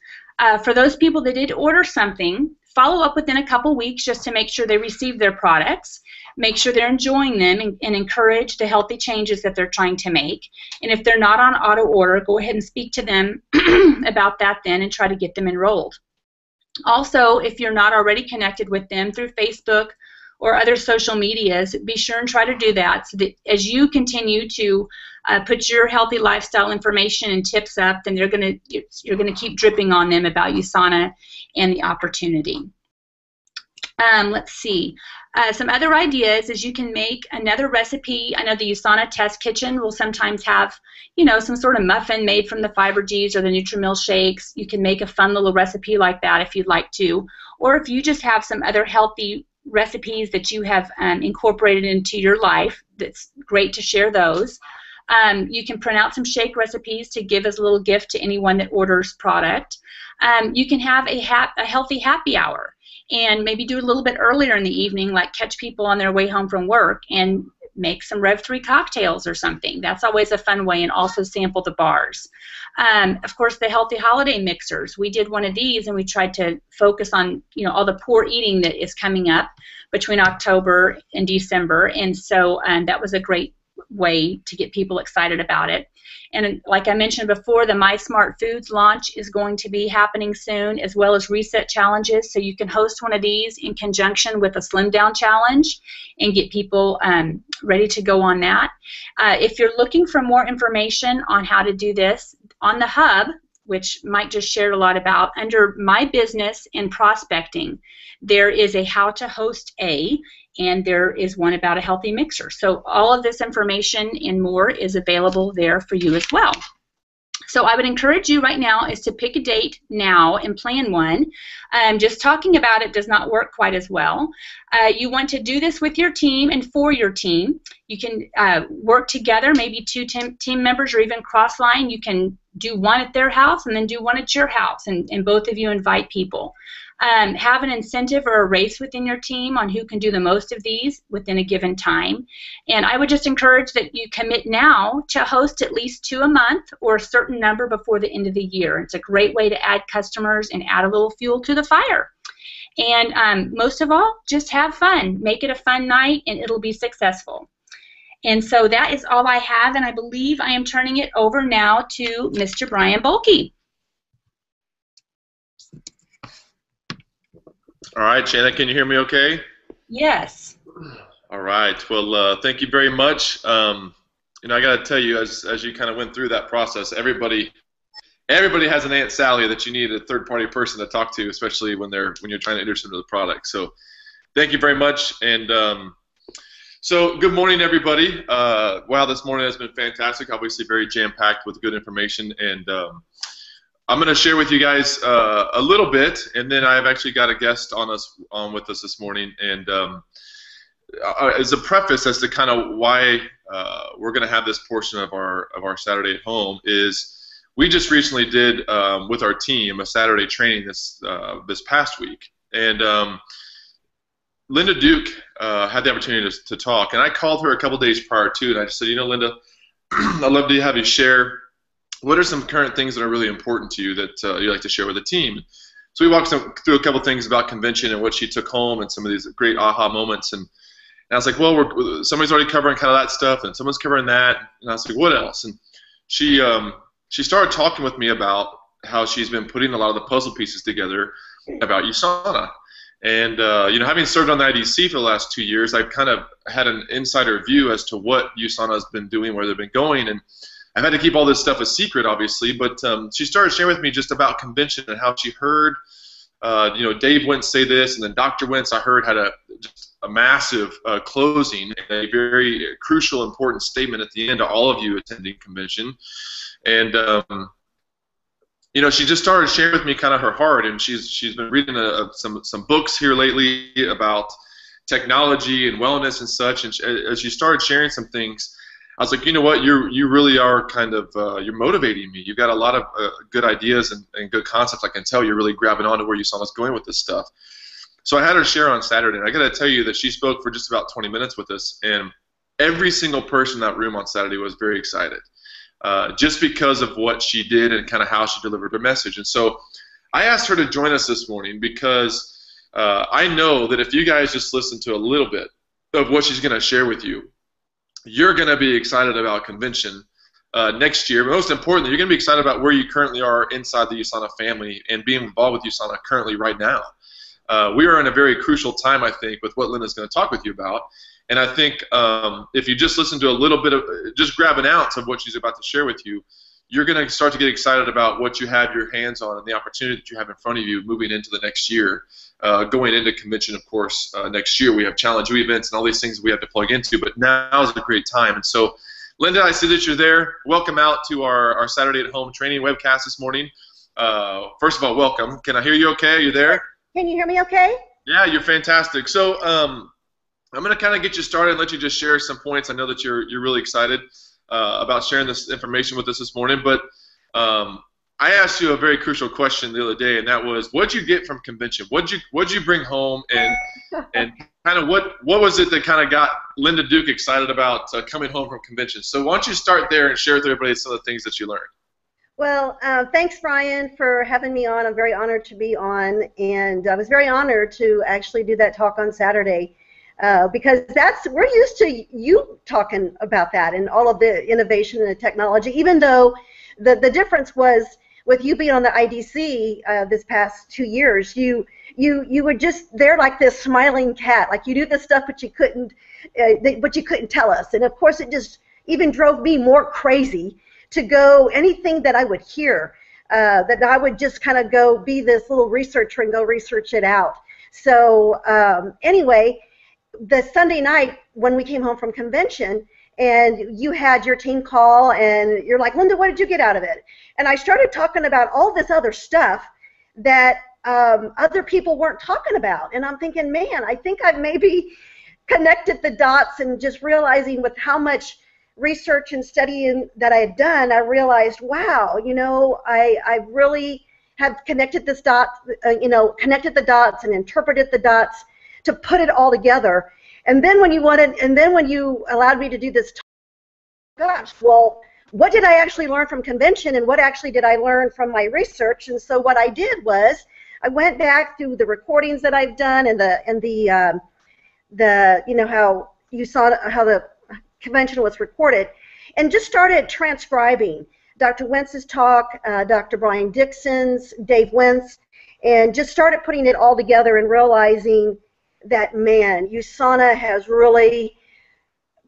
For those people that did order something, follow up within a couple weeks just to make sure they receive their products, make sure they're enjoying them, and encourage the healthy changes that they're trying to make. And if they're not on auto order, go ahead and speak to them about that then and try to get them enrolled. Also, if you're not already connected with them through Facebook or other social medias, be sure and try to do that, so that as you continue to put your healthy lifestyle information and tips up, then you're going to keep dripping on them about USANA and the opportunity. Let's see. Some other ideas is you can make another recipe. I know the USANA Test Kitchen will sometimes have, some sort of muffin made from the Fiber G's or the Nutri-Mill shakes. You can make a fun little recipe like that if you'd like to. Or if you just have some other healthy recipes that you have incorporated into your life, that's great to share those. You can print out some shake recipes to give as a little gift to anyone that orders product. You can have a healthy happy hour and maybe do it a little bit earlier in the evening, like catch people on their way home from work and make some Rev 3 cocktails or something. That's always a fun way, and also sample the bars. Of course, the healthy holiday mixers. We did one of these, and we tried to focus on all the poor eating that is coming up between October and December, and so that was a great way to get people excited about it. And like I mentioned before, the My Smart Foods launch is going to be happening soon, as well as reset challenges. So you can host one of these in conjunction with a Slim Down challenge and get people ready to go on that. If you're looking for more information on how to do this, on the Hub, which Mike just shared a lot about, under My Business and Prospecting, there is a How to Host A, and there is one about a healthy mixer. So all of this information and more is available there for you as well. So I would encourage you right now is to pick a date now and plan one. Just talking about it does not work quite as well. You want to do this with your team and for your team. You can work together, maybe 2 team members, or even cross-line. You can do one at their house and then do one at your house, and both of you invite people. Have an incentive or a race within your team on who can do the most of these within a given time. And I would just encourage that you commit now to host at least 2 a month or a certain number before the end of the year. It's a great way to add customers and add a little fuel to the fire. And most of all, just have fun. Make it a fun night, and it'll be successful. And so that is all I have, and I believe I am turning it over now to Mr. Brian Bulkey. All right, Shannon, can you hear me okay? Yes. All right. Well, thank you very much. You know, I got to tell you, as you kind of went through that process, everybody has an Aunt Sally that you need a third-party person to talk to, especially when you're trying to introduce them to the product. So, thank you very much. And so, good morning, everybody. Wow, this morning has been fantastic. Obviously, very jam-packed with good information. And I'm going to share with you guys a little bit, and then I've actually got a guest on with us this morning. And as a preface as to kind of why we're going to have this portion of our Saturday at Home is we just recently did with our team a Saturday training this past week, and Linda Duke had the opportunity to talk, and I called her a couple days prior to, and I just said, you know, Linda, I'd love to have you share what are some current things that are really important to you that you like to share with the team. So we walked through a couple things about convention and what she took home and some of these great aha moments, and I was like, well, somebody's already covering kind of that stuff, and someone's covering that, and I was like, what else? And she started talking with me about how she's been putting a lot of the puzzle pieces together about USANA. And, you know, having served on the IDC for the last 2 years, I've kind of had an insider view as to what USANA has been doing, where they've been going. And I've had to keep all this stuff a secret, obviously. But she started sharing with me just about convention and how she heard, you know, Dave Wentz say this, and then Dr. Wentz, I heard, had just a massive closing and a very crucial, important statement at the end to all of you attending convention. And you know, she just started sharing with me kind of her heart, and she's been reading some books here lately about technology and wellness and such. And as she started sharing some things, I was like, you know what, you really are kind of you're motivating me. You've got a lot of good ideas and good concepts. I can tell you're really grabbing onto where USANA's going with this stuff. So I had her share on Saturday, and I got to tell you that she spoke for just about 20 minutes with us, and every single person in that room on Saturday was very excited. Just because of what she did and kind of how she delivered her message. And so I asked her to join us this morning because I know that if you guys just listen to a little bit of what she's going to share with you, you're going to be excited about convention next year. But most importantly, you're going to be excited about where you currently are inside the USANA family and being involved with USANA currently right now. We are in a very crucial time, I think, with what Linda's going to talk with you about. And I think if you just listen to a little bit of, just grab an ounce of what she's about to share with you, you're going to start to get excited about what you have your hands on and the opportunity that you have in front of you moving into the next year. Going into convention, of course, next year we have Challenge U events and all these things we have to plug into, but now is a great time. And so, Linda, I see that you're there. Welcome out to our Saturday at Home training webcast this morning. First of all, welcome. Can I hear you okay? Are you there? Can you hear me okay? Yeah, you're fantastic. So, I'm going to kind of get you started and let you just share some points. I know that you're really excited about sharing this information with us this morning, but I asked you a very crucial question the other day, and that was, what'd you get from convention? What'd you bring home, and kind of what was it that kind of got Linda Duke excited about coming home from convention? So why don't you start there and share with everybody some of the things that you learned? Well, thanks, Brian, for having me on. I'm very honored to be on, and I was very honored to actually do that talk on Saturday. Because we're used to you talking about that and all of the innovation and the technology, even though the difference was with you being on the IDC this past 2 years, you were just there like this smiling cat, like you do this stuff but you couldn't tell us. And of course it just even drove me more crazy to go anything that I would hear, that I would just kind of go be this little researcher and go research it out. So anyway, the Sunday night when we came home from convention and you had your team call and you're like, Linda, what did you get out of it? And I started talking about all this other stuff that other people weren't talking about. And I'm thinking, man, I think I've maybe connected the dots, and just realizing with how much research and studying that I had done, I realized, wow, you know, I really have connected this dot, connected the dots and interpreted the dots to put it all together. And then when you allowed me to do this talk, gosh, well, what did I actually learn from convention, and what actually did I learn from my research? And so what I did was I went back through the recordings that I've done and the how you saw how the convention was recorded, and just started transcribing Dr. Wentz's talk, Dr. Brian Dixon's, Dave Wentz, and just started putting it all together and realizing that, man, USANA has really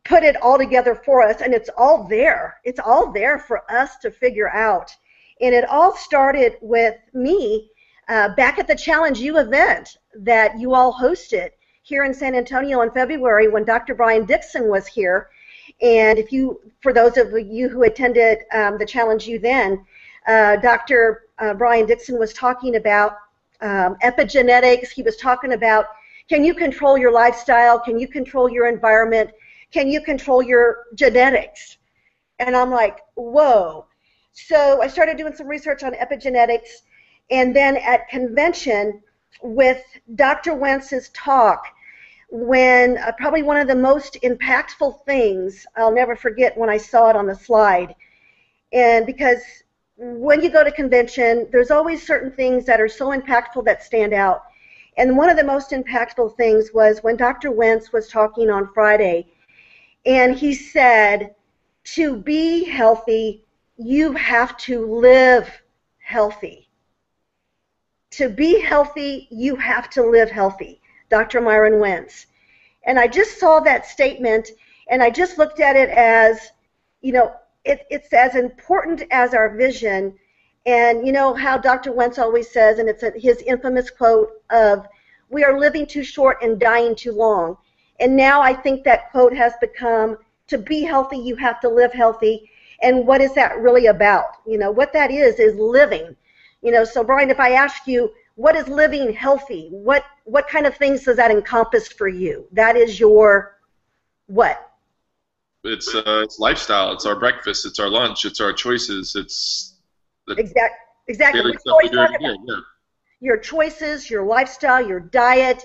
put it all together for us, and it's all there. It's all there for us to figure out. And it all started with me back at the Challenge U event that you all hosted here in San Antonio in February when Dr. Brian Dixon was here. And for those of you who attended the Challenge U then, Dr. Brian Dixon was talking about epigenetics. He was talking about, can you control your lifestyle? Can you control your environment? Can you control your genetics? And I'm like, whoa. So I started doing some research on epigenetics, and then at convention with Dr. Wentz's talk, when probably one of the most impactful things, I'll never forget when I saw it on the slide. And because when you go to convention, there's always certain things that are so impactful that stand out. And one of the most impactful things was when Dr. Wentz was talking on Friday, and he said, to be healthy, you have to live healthy. To be healthy, you have to live healthy. Dr. Myron Wentz. And I just saw that statement, and I just looked at it as, it's as important as our vision. And you know how Dr. Wentz always says, and it's his infamous quote of, we are living too short and dying too long. And now I think that quote has become, to be healthy, you have to live healthy. And what is that really about? What that is living. So Brian, if I ask you, what is living healthy? What kind of things does that encompass for you? That is your what? It's lifestyle. It's our breakfast. It's our lunch. It's our choices. It's exactly. Your choices, your lifestyle, your diet.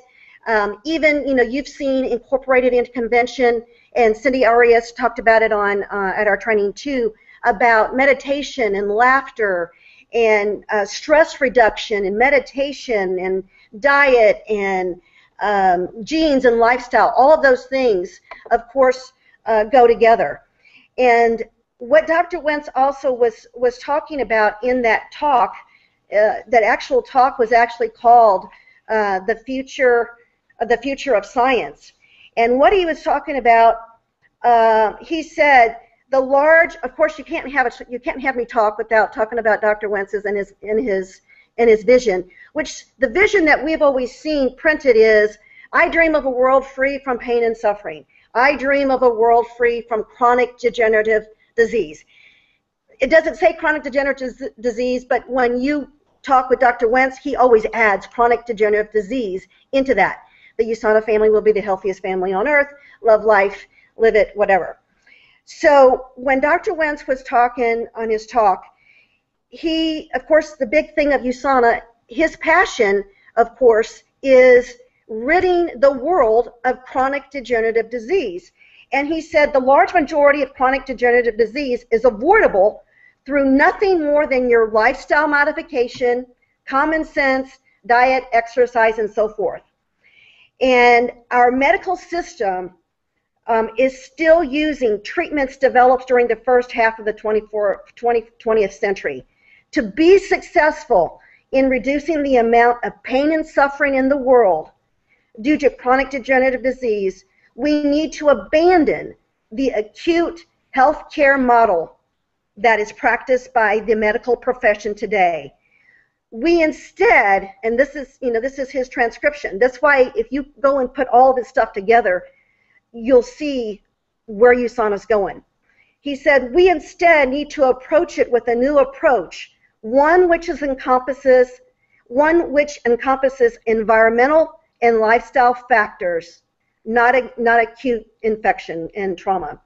Even you've seen incorporated into convention, and Cindy Arias talked about it on at our training too, about meditation and laughter and stress reduction and meditation and diet and genes and lifestyle. All of those things, of course, go together. And what Dr. Wentz also was talking about in that talk, that actual talk was actually called the future of science. And what he was talking about, he said, of course, you can't have me talk without talking about Dr. Wentz's and his vision, which the vision that we've always seen printed is, I dream of a world free from pain and suffering. I dream of a world free from chronic degenerative disease. It doesn't say chronic degenerative disease, but when you talk with Dr. Wentz, he always adds chronic degenerative disease into that. The USANA family will be the healthiest family on earth. Love life, live it, whatever. So when Dr. Wentz was talking on his talk, of course, the big thing of USANA, his passion, of course, is ridding the world of chronic degenerative disease. And he said the large majority of chronic degenerative disease is avoidable through nothing more than your lifestyle modification, common sense, diet, exercise, and so forth. And our medical system is still using treatments developed during the first half of the 20th century. To be successful in reducing the amount of pain and suffering in the world due to chronic degenerative disease, we need to abandon the acute health care model that is practiced by the medical profession today. We instead, and this is his transcription. That's why if you go and put all this stuff together, you'll see where USANA's going. He said, we instead need to approach it with a new approach, one which encompasses environmental and lifestyle factors, not acute infection and trauma.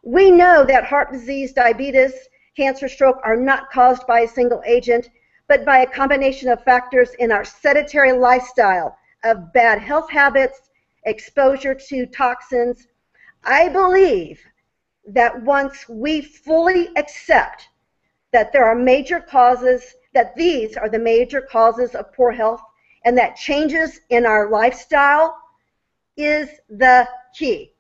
We know that heart disease, diabetes, cancer, stroke are not caused by a single agent, but by a combination of factors in our sedentary lifestyle of bad health habits, exposure to toxins. I believe that once we fully accept that there are major causes, that these are the major causes of poor health, and that changes in our lifestyle is the key.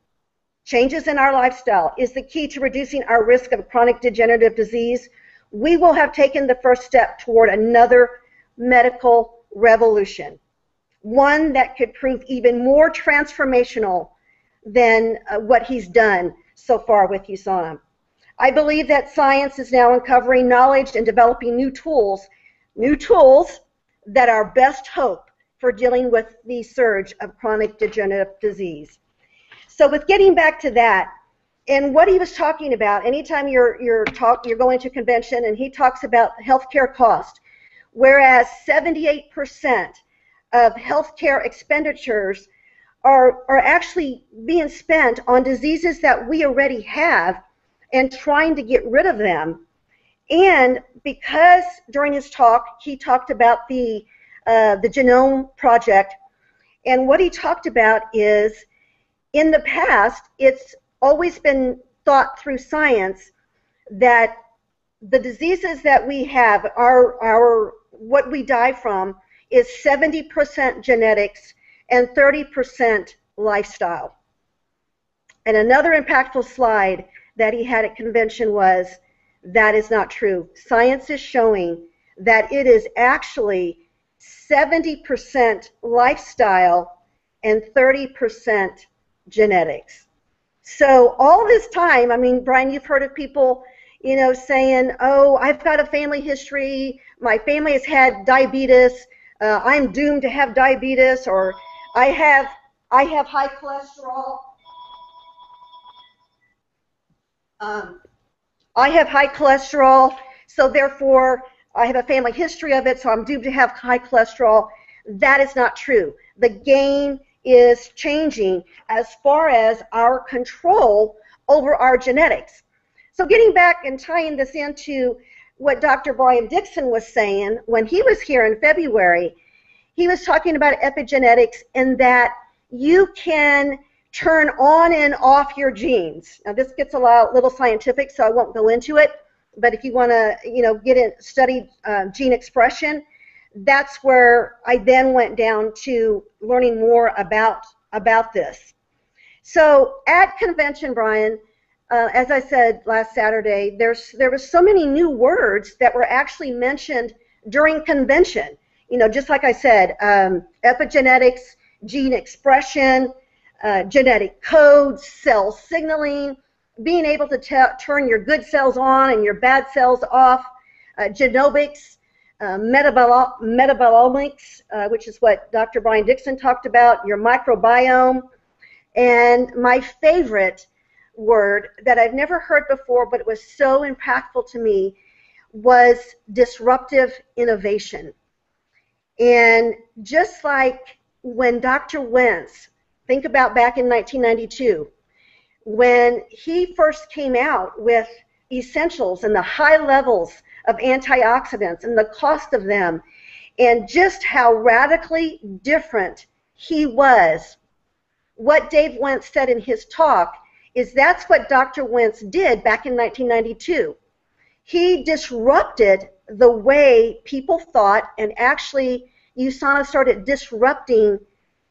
Changes in our lifestyle is the key to reducing our risk of chronic degenerative disease. We will have taken the first step toward another medical revolution, one that could prove even more transformational than what he's done so far with USANA. I believe that science is now uncovering knowledge and developing new tools that are best hope for dealing with the surge of chronic degenerative disease. So with getting back to that, and what he was talking about, anytime you're going to a convention and he talks about healthcare cost, whereas 78% of healthcare expenditures are actually being spent on diseases that we already have and trying to get rid of them. And because during his talk he talked about the Genome Project, and what he talked about is in the past it's always been thought through science that the diseases that we have are what we die from is 70% genetics and 30% lifestyle. And another impactful slide that he had at convention was, that is not true. Science is showing that it is actually 70% lifestyle and 30% genetics. So all this time, I mean, Brian, you've heard of people, you know, saying, oh, I've got a family history, my family has had diabetes, I'm doomed to have diabetes, or I have high cholesterol. I have high cholesterol, so therefore I have a family history of it, so I'm doomed to have high cholesterol. That is not true. The game is changing as far as our control over our genetics. So getting back and tying this into what Dr. Brian Dixon was saying when he was here in February, he was talking about epigenetics and that you can turn on and off your genes. Now this gets a little scientific, so I won't go into it, but if you want to, you know, study gene expression, that's where I then went down to learning more about this. So at convention, Brian, as I said last Saturday, there were so many new words that were actually mentioned during convention. You know, just like I said, epigenetics, gene expression, genetic codes, cell signaling, being able to turn your good cells on and your bad cells off, genomics, metabolomics, which is what Dr. Brian Dixon talked about, your microbiome, and my favorite word that I've never heard before, but it was so impactful to me, was disruptive innovation. And just like when Dr. Wentz, think about back in 1992, when he first came out with essentials and the high levels of antioxidants and the cost of them, and just how radically different he was. What Dave Wentz said in his talk is that's what Dr. Wentz did back in 1992. He disrupted the way people thought, and actually USANA started disrupting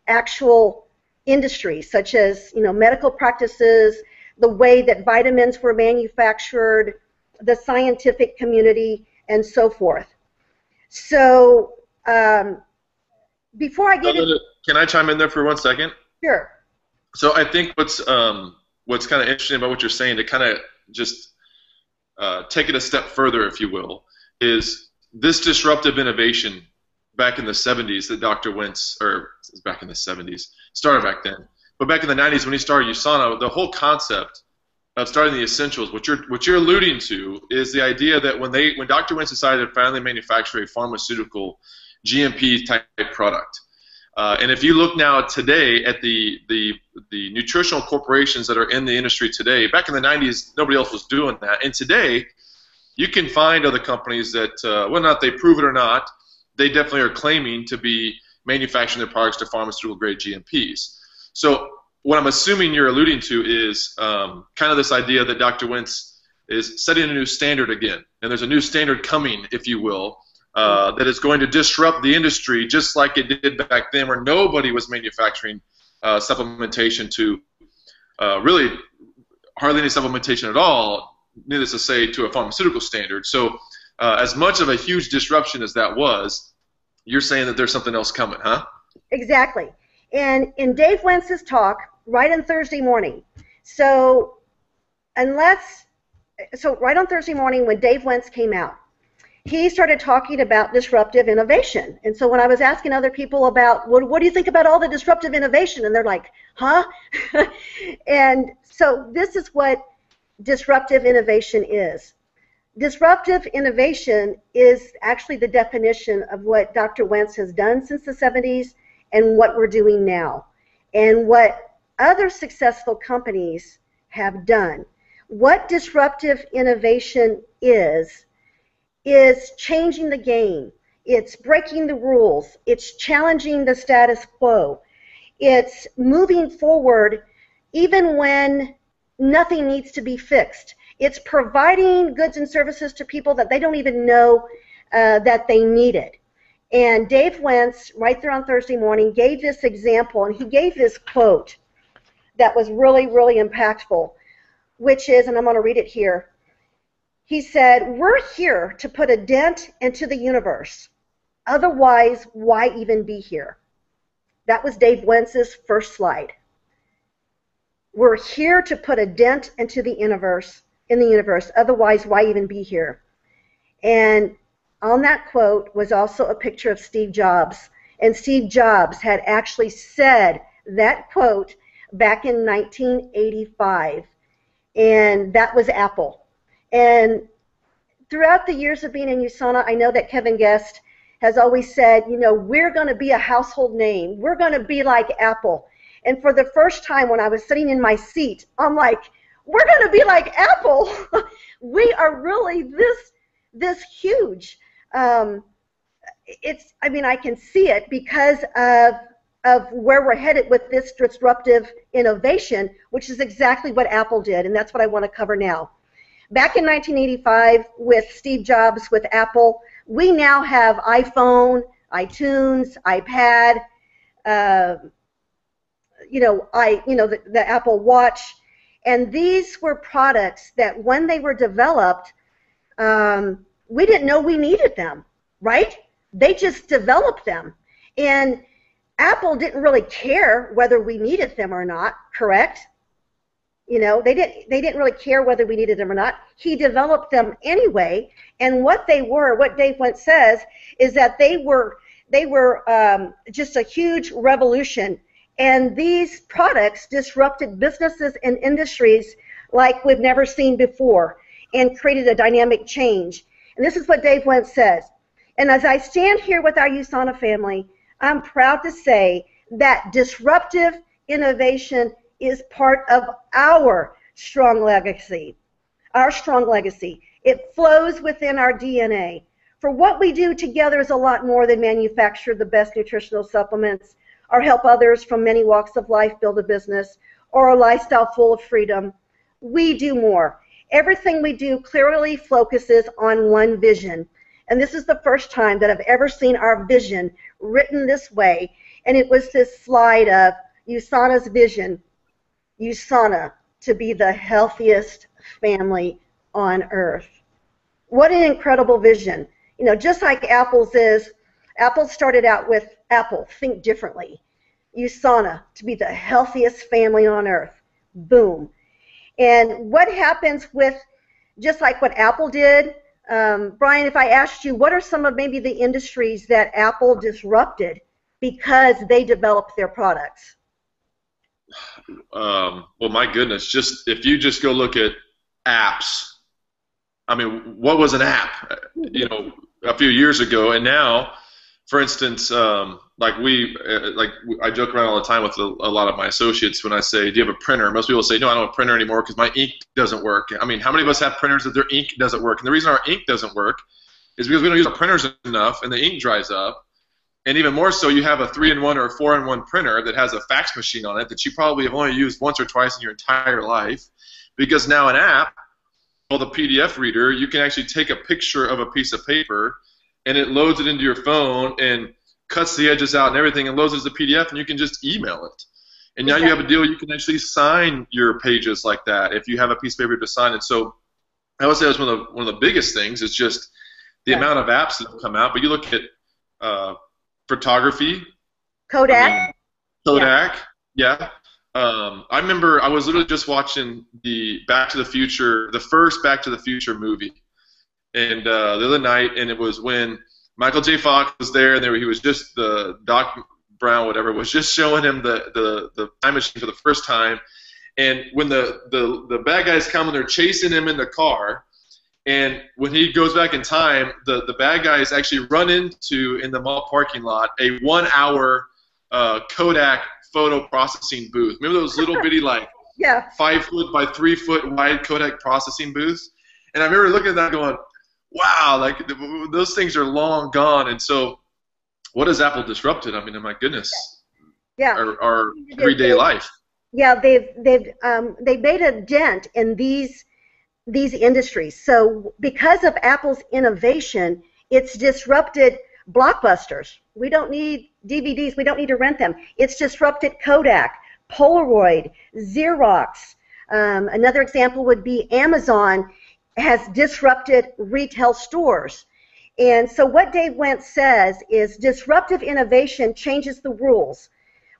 actual industries such as, you know, medical practices, the way that vitamins were manufactured, the scientific community, and so forth. So before I get into... Can I chime in there for 1 second? Sure. So I think what's kind of interesting about what you're saying, to kind of just take it a step further, if you will, is this disruptive innovation back in the 70s that Dr. Wentz, or back in the 70s, started back then. But back in the 90s when he started USANA, the whole concept of starting the essentials, what you're alluding to is the idea that when Dr. Wentz decided to finally manufacture a pharmaceutical GMP type product, and if you look now today at the nutritional corporations that are in the industry today, back in the 90s nobody else was doing that, and today you can find other companies that, whether or not they prove it or not, they definitely are claiming to be manufacturing their products to pharmaceutical grade GMPs. So what I'm assuming you're alluding to is kind of this idea that Dr. Wentz is setting a new standard again, and there's a new standard coming, if you will, that is going to disrupt the industry just like it did back then, where nobody was manufacturing supplementation to really hardly any supplementation at all, needless to say, to a pharmaceutical standard. So as much of a huge disruption as that was, you're saying that there's something else coming, huh? Exactly. And in Dave Wentz's talk, right on Thursday morning, so right on Thursday morning when Dave Wentz came out, he started talking about disruptive innovation. And so when I was asking other people about, what do you think about all the disruptive innovation? And they're like, huh? And so this is what disruptive innovation is. Disruptive innovation is actually the definition of what Dr. Wentz has done since the 70s and what we're doing now, and what other successful companies have done. What disruptive innovation is changing the game. It's breaking the rules. It's challenging the status quo. It's moving forward even when nothing needs to be fixed. It's providing goods and services to people that they don't even know that they needed. And Dave Wentz, right there on Thursday morning, gave this example, and he gave this quote that was really, really impactful, which is, and I'm going to read it here, he said, "We're here to put a dent into the universe. Otherwise, why even be here?" That was Dave Wentz's first slide. We're here to put a dent into the universe, otherwise why even be here? And on that quote was also a picture of Steve Jobs. And Steve Jobs had actually said that quote back in 1985. And that was Apple. And throughout the years of being in USANA, I know that Kevin Guest has always said, you know, we're going to be a household name. We're going to be like Apple. And for the first time when I was sitting in my seat, I'm like, we're going to be like Apple. We are really this huge. I mean, I can see it because of where we're headed with this disruptive innovation, which is exactly what Apple did, and that's what I want to cover now. Back in 1985 with Steve Jobs with Apple, we now have iPhone, iTunes, iPad, the Apple Watch, and these were products that when they were developed, we didn't know we needed them, right? They just developed them. And Apple didn't really care whether we needed them or not, correct? You know, they didn't really care whether we needed them or not. He developed them anyway, and what they were, what Dave Wentz says, is that they were just a huge revolution, and these products disrupted businesses and industries like we've never seen before and created a dynamic change. And this is what Dave Wentz says. And as I stand here with our USANA family, I'm proud to say that disruptive innovation is part of our strong legacy. Our strong legacy. It flows within our DNA. For what we do together is a lot more than manufacture the best nutritional supplements or help others from many walks of life build a business or a lifestyle full of freedom. We do more. Everything we do clearly focuses on one vision. And this is the first time that I've ever seen our vision written this way. And it was this slide of USANA's vision. USANA to be the healthiest family on earth. What an incredible vision. You know, just like Apple's is, Apple started out with Apple, think differently. USANA to be the healthiest family on earth. Boom. And what happens with, just like what Apple did, Brian, if I asked you, what are some of maybe the industries that Apple disrupted because they developed their products? Well, my goodness, just if you just go look at apps, I mean, what was an app, you know, a few years ago, and now for instance, I joke around all the time with a lot of my associates when I say, "Do you have a printer?" Most people say, "No, I don't have a printer anymore because my ink doesn't work." I mean, how many of us have printers that their ink doesn't work? And the reason our ink doesn't work is because we don't use our printers enough, and the ink dries up. And even more so, you have a 3-in-1 or a 4-in-1 printer that has a fax machine on it that you probably have only used once or twice in your entire life, because now an app called the PDF reader, you can actually take a picture of a piece of paper and it loads it into your phone and cuts the edges out and everything and loads it as a PDF, and you can just email it. And now you have a deal, you can actually sign your pages like that if you have a piece of paper to sign it. So I would say that's one of the biggest things is just the amount of apps that have come out. But you look at photography. Kodak. Kodak, yeah. I remember I was literally just watching the Back to the Future, the first Back to the Future movie, and the other night, and it was when Michael J. Fox was there, and he was just the Doc Brown, whatever, was just showing him the time machine for the first time, and when the bad guys come and they're chasing him in the car, and when he goes back in time, the bad guys actually run into, in the mall parking lot, a 1-hour Kodak photo processing booth. Remember those little bitty, like, 5 foot by 3 foot wide Kodak processing booths? And I remember looking at that going, wow, like those things are long gone. And so what has Apple disrupted? I mean, my goodness, our everyday life. Yeah, they've made a dent in these industries. So because of Apple's innovation, it's disrupted Blockbusters. We don't need DVDs. We don't need to rent them. It's disrupted Kodak, Polaroid, Xerox. Another example would be Amazon has disrupted retail stores. And so what Dave Wentz says is disruptive innovation changes the rules,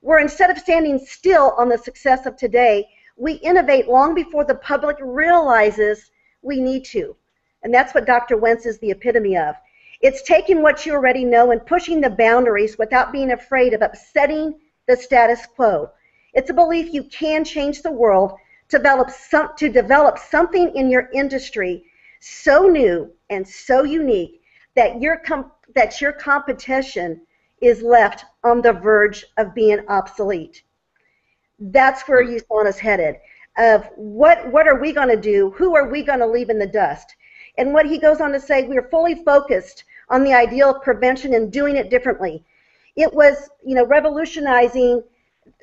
where instead of standing still on the success of today, we innovate long before the public realizes we need to. And that's what Dr. Wentz is the epitome of. It's taking what you already know and pushing the boundaries without being afraid of upsetting the status quo. It's a belief you can change the world, to develop something in your industry so new and so unique that your competition is left on the verge of being obsolete. That's where USANA's headed. Of what are we going to do? Who are we going to leave in the dust? And what he goes on to say, we are fully focused on the ideal of prevention and doing it differently. It was, revolutionizing.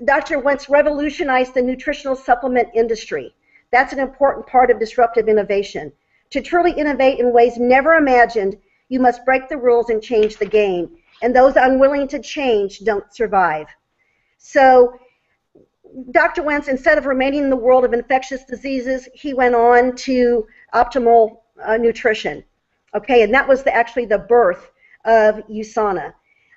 Dr. Wentz revolutionized the nutritional supplement industry. That's an important part of disruptive innovation. To truly innovate in ways never imagined, you must break the rules and change the game. And those unwilling to change don't survive. So Dr. Wentz, instead of remaining in the world of infectious diseases, he went on to optimal nutrition. Okay, and that was actually the birth of USANA,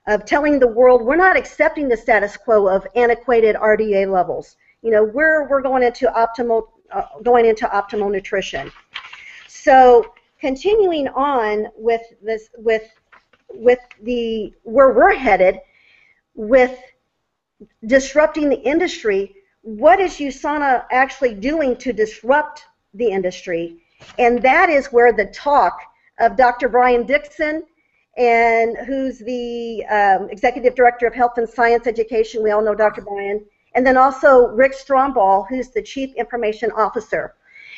of telling the world we're not accepting the status quo of antiquated RDA levels. We're going into optimal nutrition. So continuing on with this, with the where we're headed with disrupting the industry, what is USANA actually doing to disrupt the industry? And that is where the talk of Dr. Brian Dixon, and who's the Executive Director of Health and Science Education. We all know Dr. Brian. And then also Rick Stromball, who's the Chief Information Officer.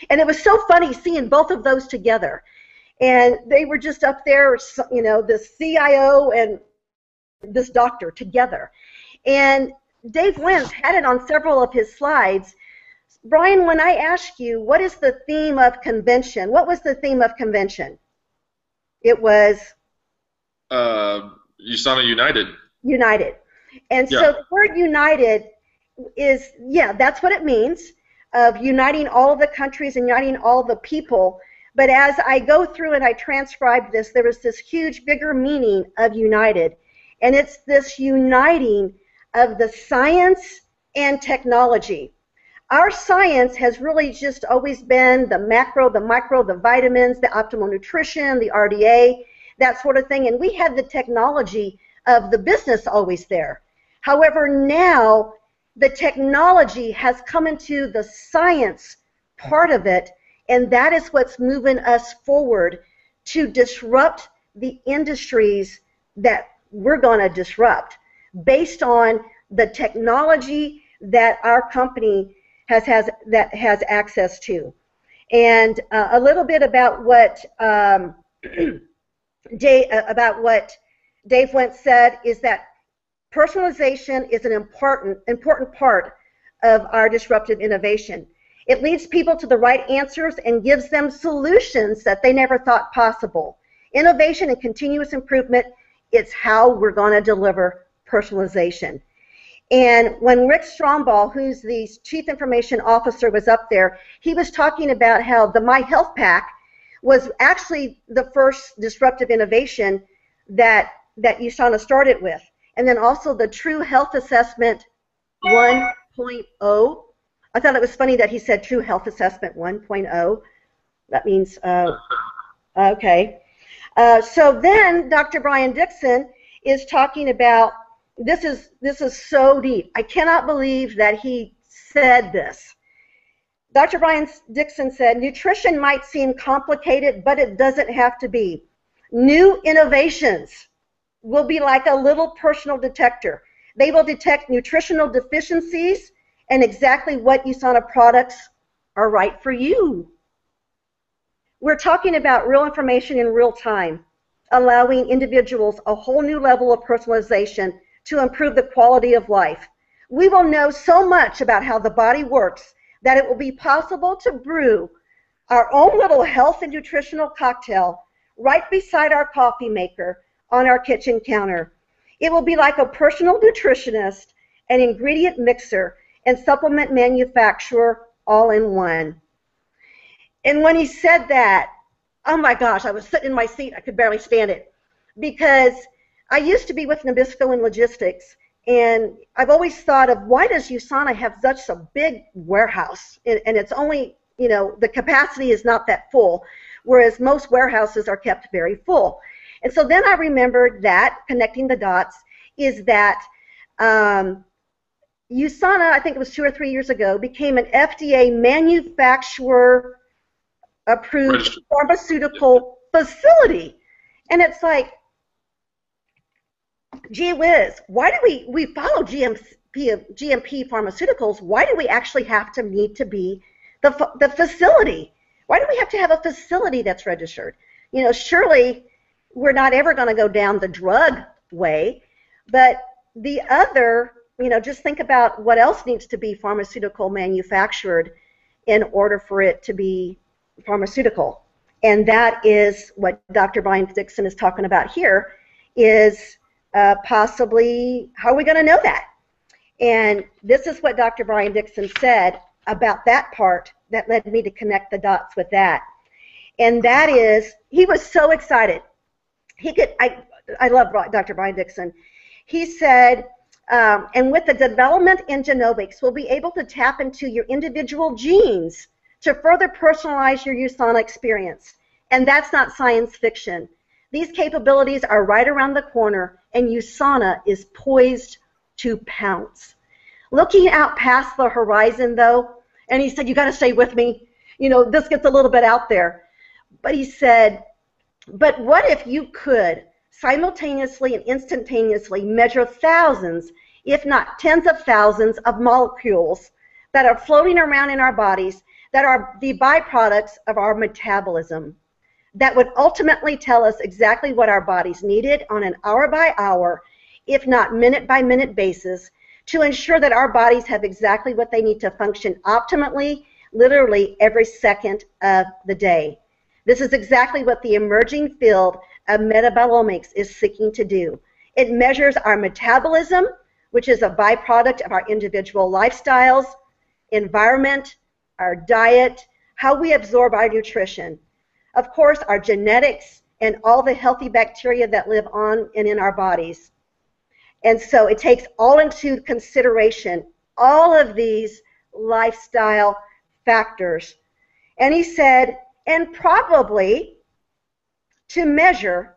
And it was so funny seeing both of those together. And they were just up there, the CIO and this doctor together. And Dave Wentz had it on several of his slides. Brian, when I ask you, what is the theme of convention? What was the theme of convention? It was USANA United. United. And so the word united is, that's what it means, of uniting all of the countries and uniting all of the people. But as I go through and I transcribe this, there was this huge, bigger meaning of united. And it's this uniting of the science and technology. Our science has really just always been the macro, the micro, the vitamins, the optimal nutrition, the RDA, that sort of thing. And we had the technology of the business always there. However, now the technology has come into the science part of it, and that is what's moving us forward to disrupt the industries that we're going to disrupt based on the technology that our company has access to. And a little bit about what Dave Wentz said is that personalization is an important part of our disruptive innovation. It leads people to the right answers and gives them solutions that they never thought possible. Innovation and continuous improvement, it's how we're going to deliver personalization. And when Rick Stromball, who's the Chief Information Officer, was up there, he was talking about how the My Health Pack was actually the first disruptive innovation that USANA started with. And then also the True Health Assessment 1.0. I thought it was funny that he said True Health Assessment 1.0. That means, okay. So then Dr. Brian Dixon is talking about, this is so deep. I cannot believe that he said this. Dr. Brian Dixon said, nutrition might seem complicated, but it doesn't have to be. New innovations will be like a little personal detector. They will detect nutritional deficiencies and exactly what USANA products are right for you. We're talking about real information in real time, allowing individuals a whole new level of personalization to improve the quality of life. We will know so much about how the body works that it will be possible to brew our own little health and nutritional cocktail right beside our coffee maker on our kitchen counter. It will be like a personal nutritionist, an ingredient mixer, and supplement manufacturer all in one. And when he said that, oh my gosh, I was sitting in my seat, I could barely stand it, because I used to be with Nabisco in logistics, and I've always thought of, why does USANA have such a big warehouse? And it's only, the capacity is not that full, whereas most warehouses are kept very full. And so then I remembered that, connecting the dots, is that USANA, I think it was 2 or 3 years ago, became an FDA manufacturer approved pharmaceutical facility. And it's like, gee whiz, why do we follow GMP pharmaceuticals? Why do we actually need to be the facility? Why do we have to have a facility that's registered? Surely we're not ever going to go down the drug way, but the other, just think about what else needs to be pharmaceutical manufactured in order for it to be pharmaceutical. And that is what Dr. Brian Dixon is talking about here, is possibly, how are we going to know that? And this is what Dr. Brian Dixon said about that part that led me to connect the dots with that. And that is, he was so excited. I love Dr. Brian Dixon. He said, and with the development in genomics, we'll be able to tap into your individual genes to further personalize your USANA experience. And that's not science fiction. These capabilities are right around the corner, and USANA is poised to pounce. Looking out past the horizon, though, and he said, you got to stay with me. This gets a little bit out there. But he said, but what if you could simultaneously and instantaneously measure thousands, if not tens of thousands, of molecules that are floating around in our bodies that are the byproducts of our metabolism, that would ultimately tell us exactly what our bodies needed on an hour-by-hour, if not minute-by-minute basis, to ensure that our bodies have exactly what they need to function optimally, literally every second of the day. This is exactly what the emerging field of metabolomics is seeking to do. It measures our metabolism, which is a byproduct of our individual lifestyles, environment, our diet, how we absorb our nutrition. Of course, our genetics and all the healthy bacteria that live on and in our bodies. And so it takes all into consideration all of these lifestyle factors. And he said, and probably to measure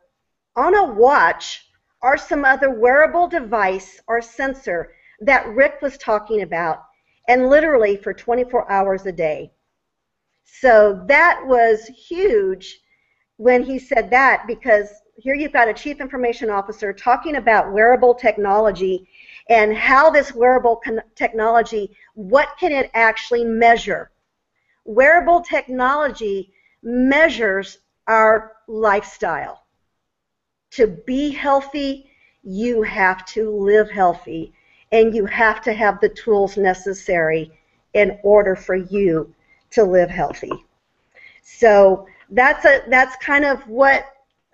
on a watch or some other wearable device or sensor that Rick was talking about, and literally for 24 hours a day. So that was huge, when he said that, because here you've got a chief information officer talking about wearable technology and how this wearable technology, what can it actually measure? Wearable technology measures our lifestyle. To be healthy, you have to live healthy, and you have to have the tools necessary in order for you to live healthy. So that's kind of what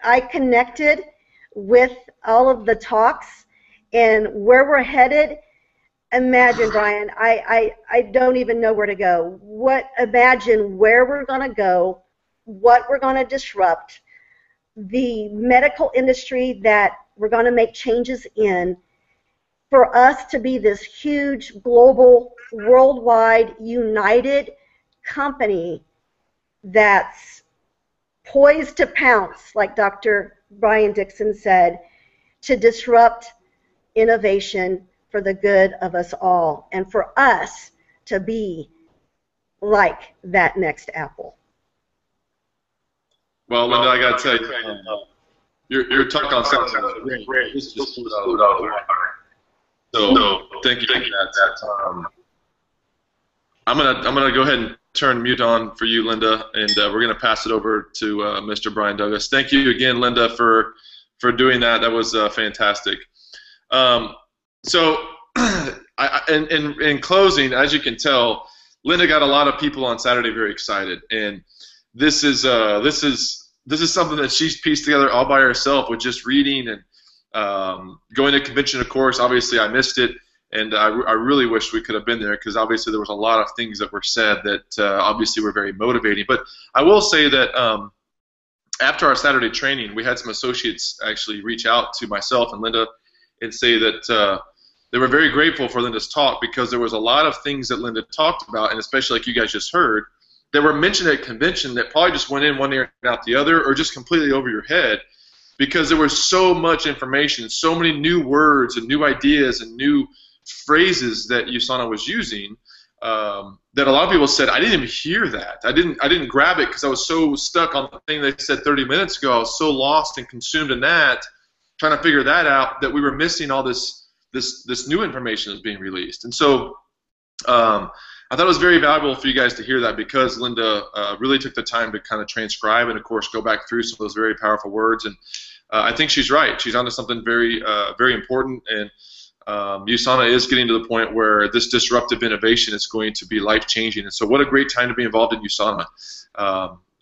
I connected with all of the talks and where we're headed. Imagine, Brian, I don't even know where to go. Imagine where we're going to go, what we're going to disrupt, the medical industry that we're going to make changes in, for us to be this huge, global, worldwide, united company that's poised to pounce, like Dr. Brian Dixon said, to disrupt innovation for the good of us all, and for us to be like that next Apple. Well, Linda, I got to tell you, your talk on sound is great. This just flew out of the water. So thank you for that. I'm gonna go ahead and turn mute on for you, Linda, and we're gonna pass it over to Mr. Brian Douglas. Thank you again, Linda, for doing that. That was fantastic. So, in closing, as you can tell, Linda got a lot of people on Saturday very excited, and this is something that she's pieced together all by herself with just reading and going to convention. Of course, obviously I missed it, and I really wish we could have been there, because obviously there was a lot of things that were said that obviously were very motivating. But I will say that after our Saturday training, we had some associates actually reach out to myself and Linda and say that they were very grateful for Linda's talk, because there was a lot of things that Linda talked about, and especially like you guys just heard, that were mentioned at convention that probably just went in one ear and out the other, or just completely over your head, because there was so much information, so many new words and new ideas and new phrases that USANA was using, that a lot of people said, I didn't even hear that. I didn't grab it because I was so stuck on the thing they said 30 minutes ago. I was so lost and consumed in that, trying to figure that out, that we were missing all this new information that's being released. And so I thought it was very valuable for you guys to hear that, because Linda really took the time to kind of transcribe and, of course, go back through some of those very powerful words. And I think she's right. She's onto something very, very important. And USANA is getting to the point where this disruptive innovation is going to be life-changing. And so what a great time to be involved in USANA.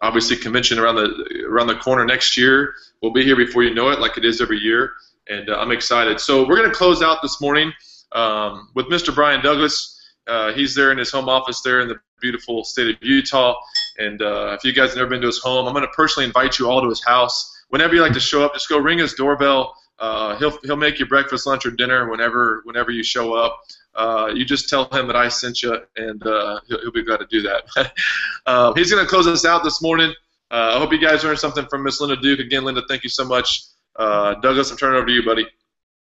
Obviously, convention around the corner next year. We'll be here before you know it, like it is every year. And I'm excited. So we're going to close out this morning with Mr. Brian Douglas. He's there in his home office there in the beautiful state of Utah. And if you guys have never been to his home, I'm going to personally invite you all to his house. Whenever you like to show up, just go ring his doorbell. He'll make you breakfast, lunch, or dinner whenever you show up. You just tell him that I sent you, and he'll be glad to do that. He's going to close us out this morning. I hope you guys learned something from Miss Linda Duke. Again, Linda, thank you so much. Douglas, I'm turning it over to you, buddy.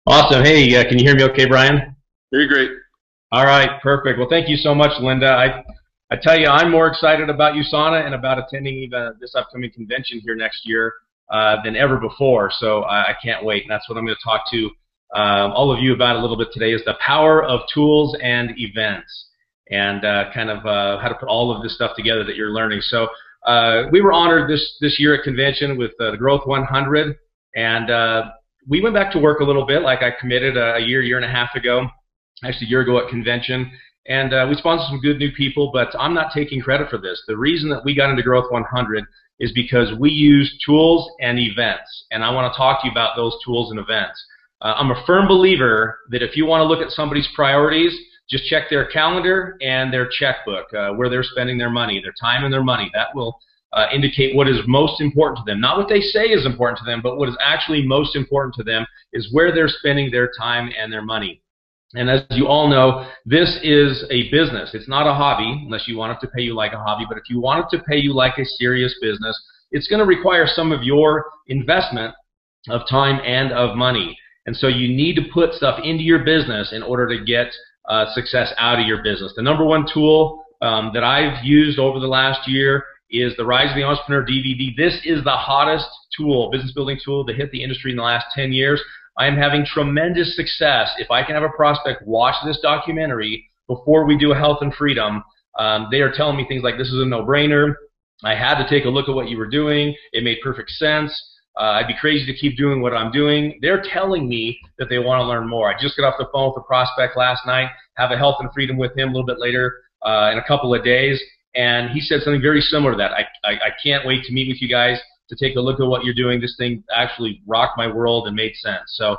Awesome. Hey, can you hear me okay, Brian? You're great. All right, perfect. Well, thank you so much, Linda. I tell you, I'm more excited about USANA and about attending even this upcoming convention here next year than ever before. So I can't wait. And that's what I'm going to talk to all of you about a little bit today, is the power of tools and events, and kind of how to put all of this stuff together that you're learning. So we were honored this year at convention with the Growth 100, and we went back to work a little bit like I committed a year and a half ago, actually a year ago at convention, and we sponsored some good new people, but I'm not taking credit for this. The reason that we got into Growth 100 is because we use tools and events, and I want to talk to you about those tools and events. I'm a firm believer that if you want to look at somebody's priorities, just check their calendar and their checkbook, where they're spending their money, their time and their money. That will indicate what is most important to them. Not what they say is important to them, but what is actually most important to them is where they're spending their time and their money. And as you all know, this is a business. It's not a hobby, unless you want it to pay you like a hobby. But if you want it to pay you like a serious business, it's going to require some of your investment of time and of money. And so you need to put stuff into your business in order to get success out of your business. The number one tool that I've used over the last year is the Rise of the Entrepreneur DVD. This is the hottest tool, business building tool, to hit the industry in the last 10 years. I am having tremendous success. If I can have a prospect watch this documentary before we do a Health and Freedom, they are telling me things like, this is a no-brainer. I had to take a look at what you were doing. It made perfect sense. I'd be crazy to keep doing what I'm doing. They're telling me that they want to learn more. I just got off the phone with a prospect last night, have a Health and Freedom with him a little bit later in a couple of days, and he said something very similar to that. I can't wait to meet with you guys to take a look at what you're doing. This thing actually rocked my world and made sense. So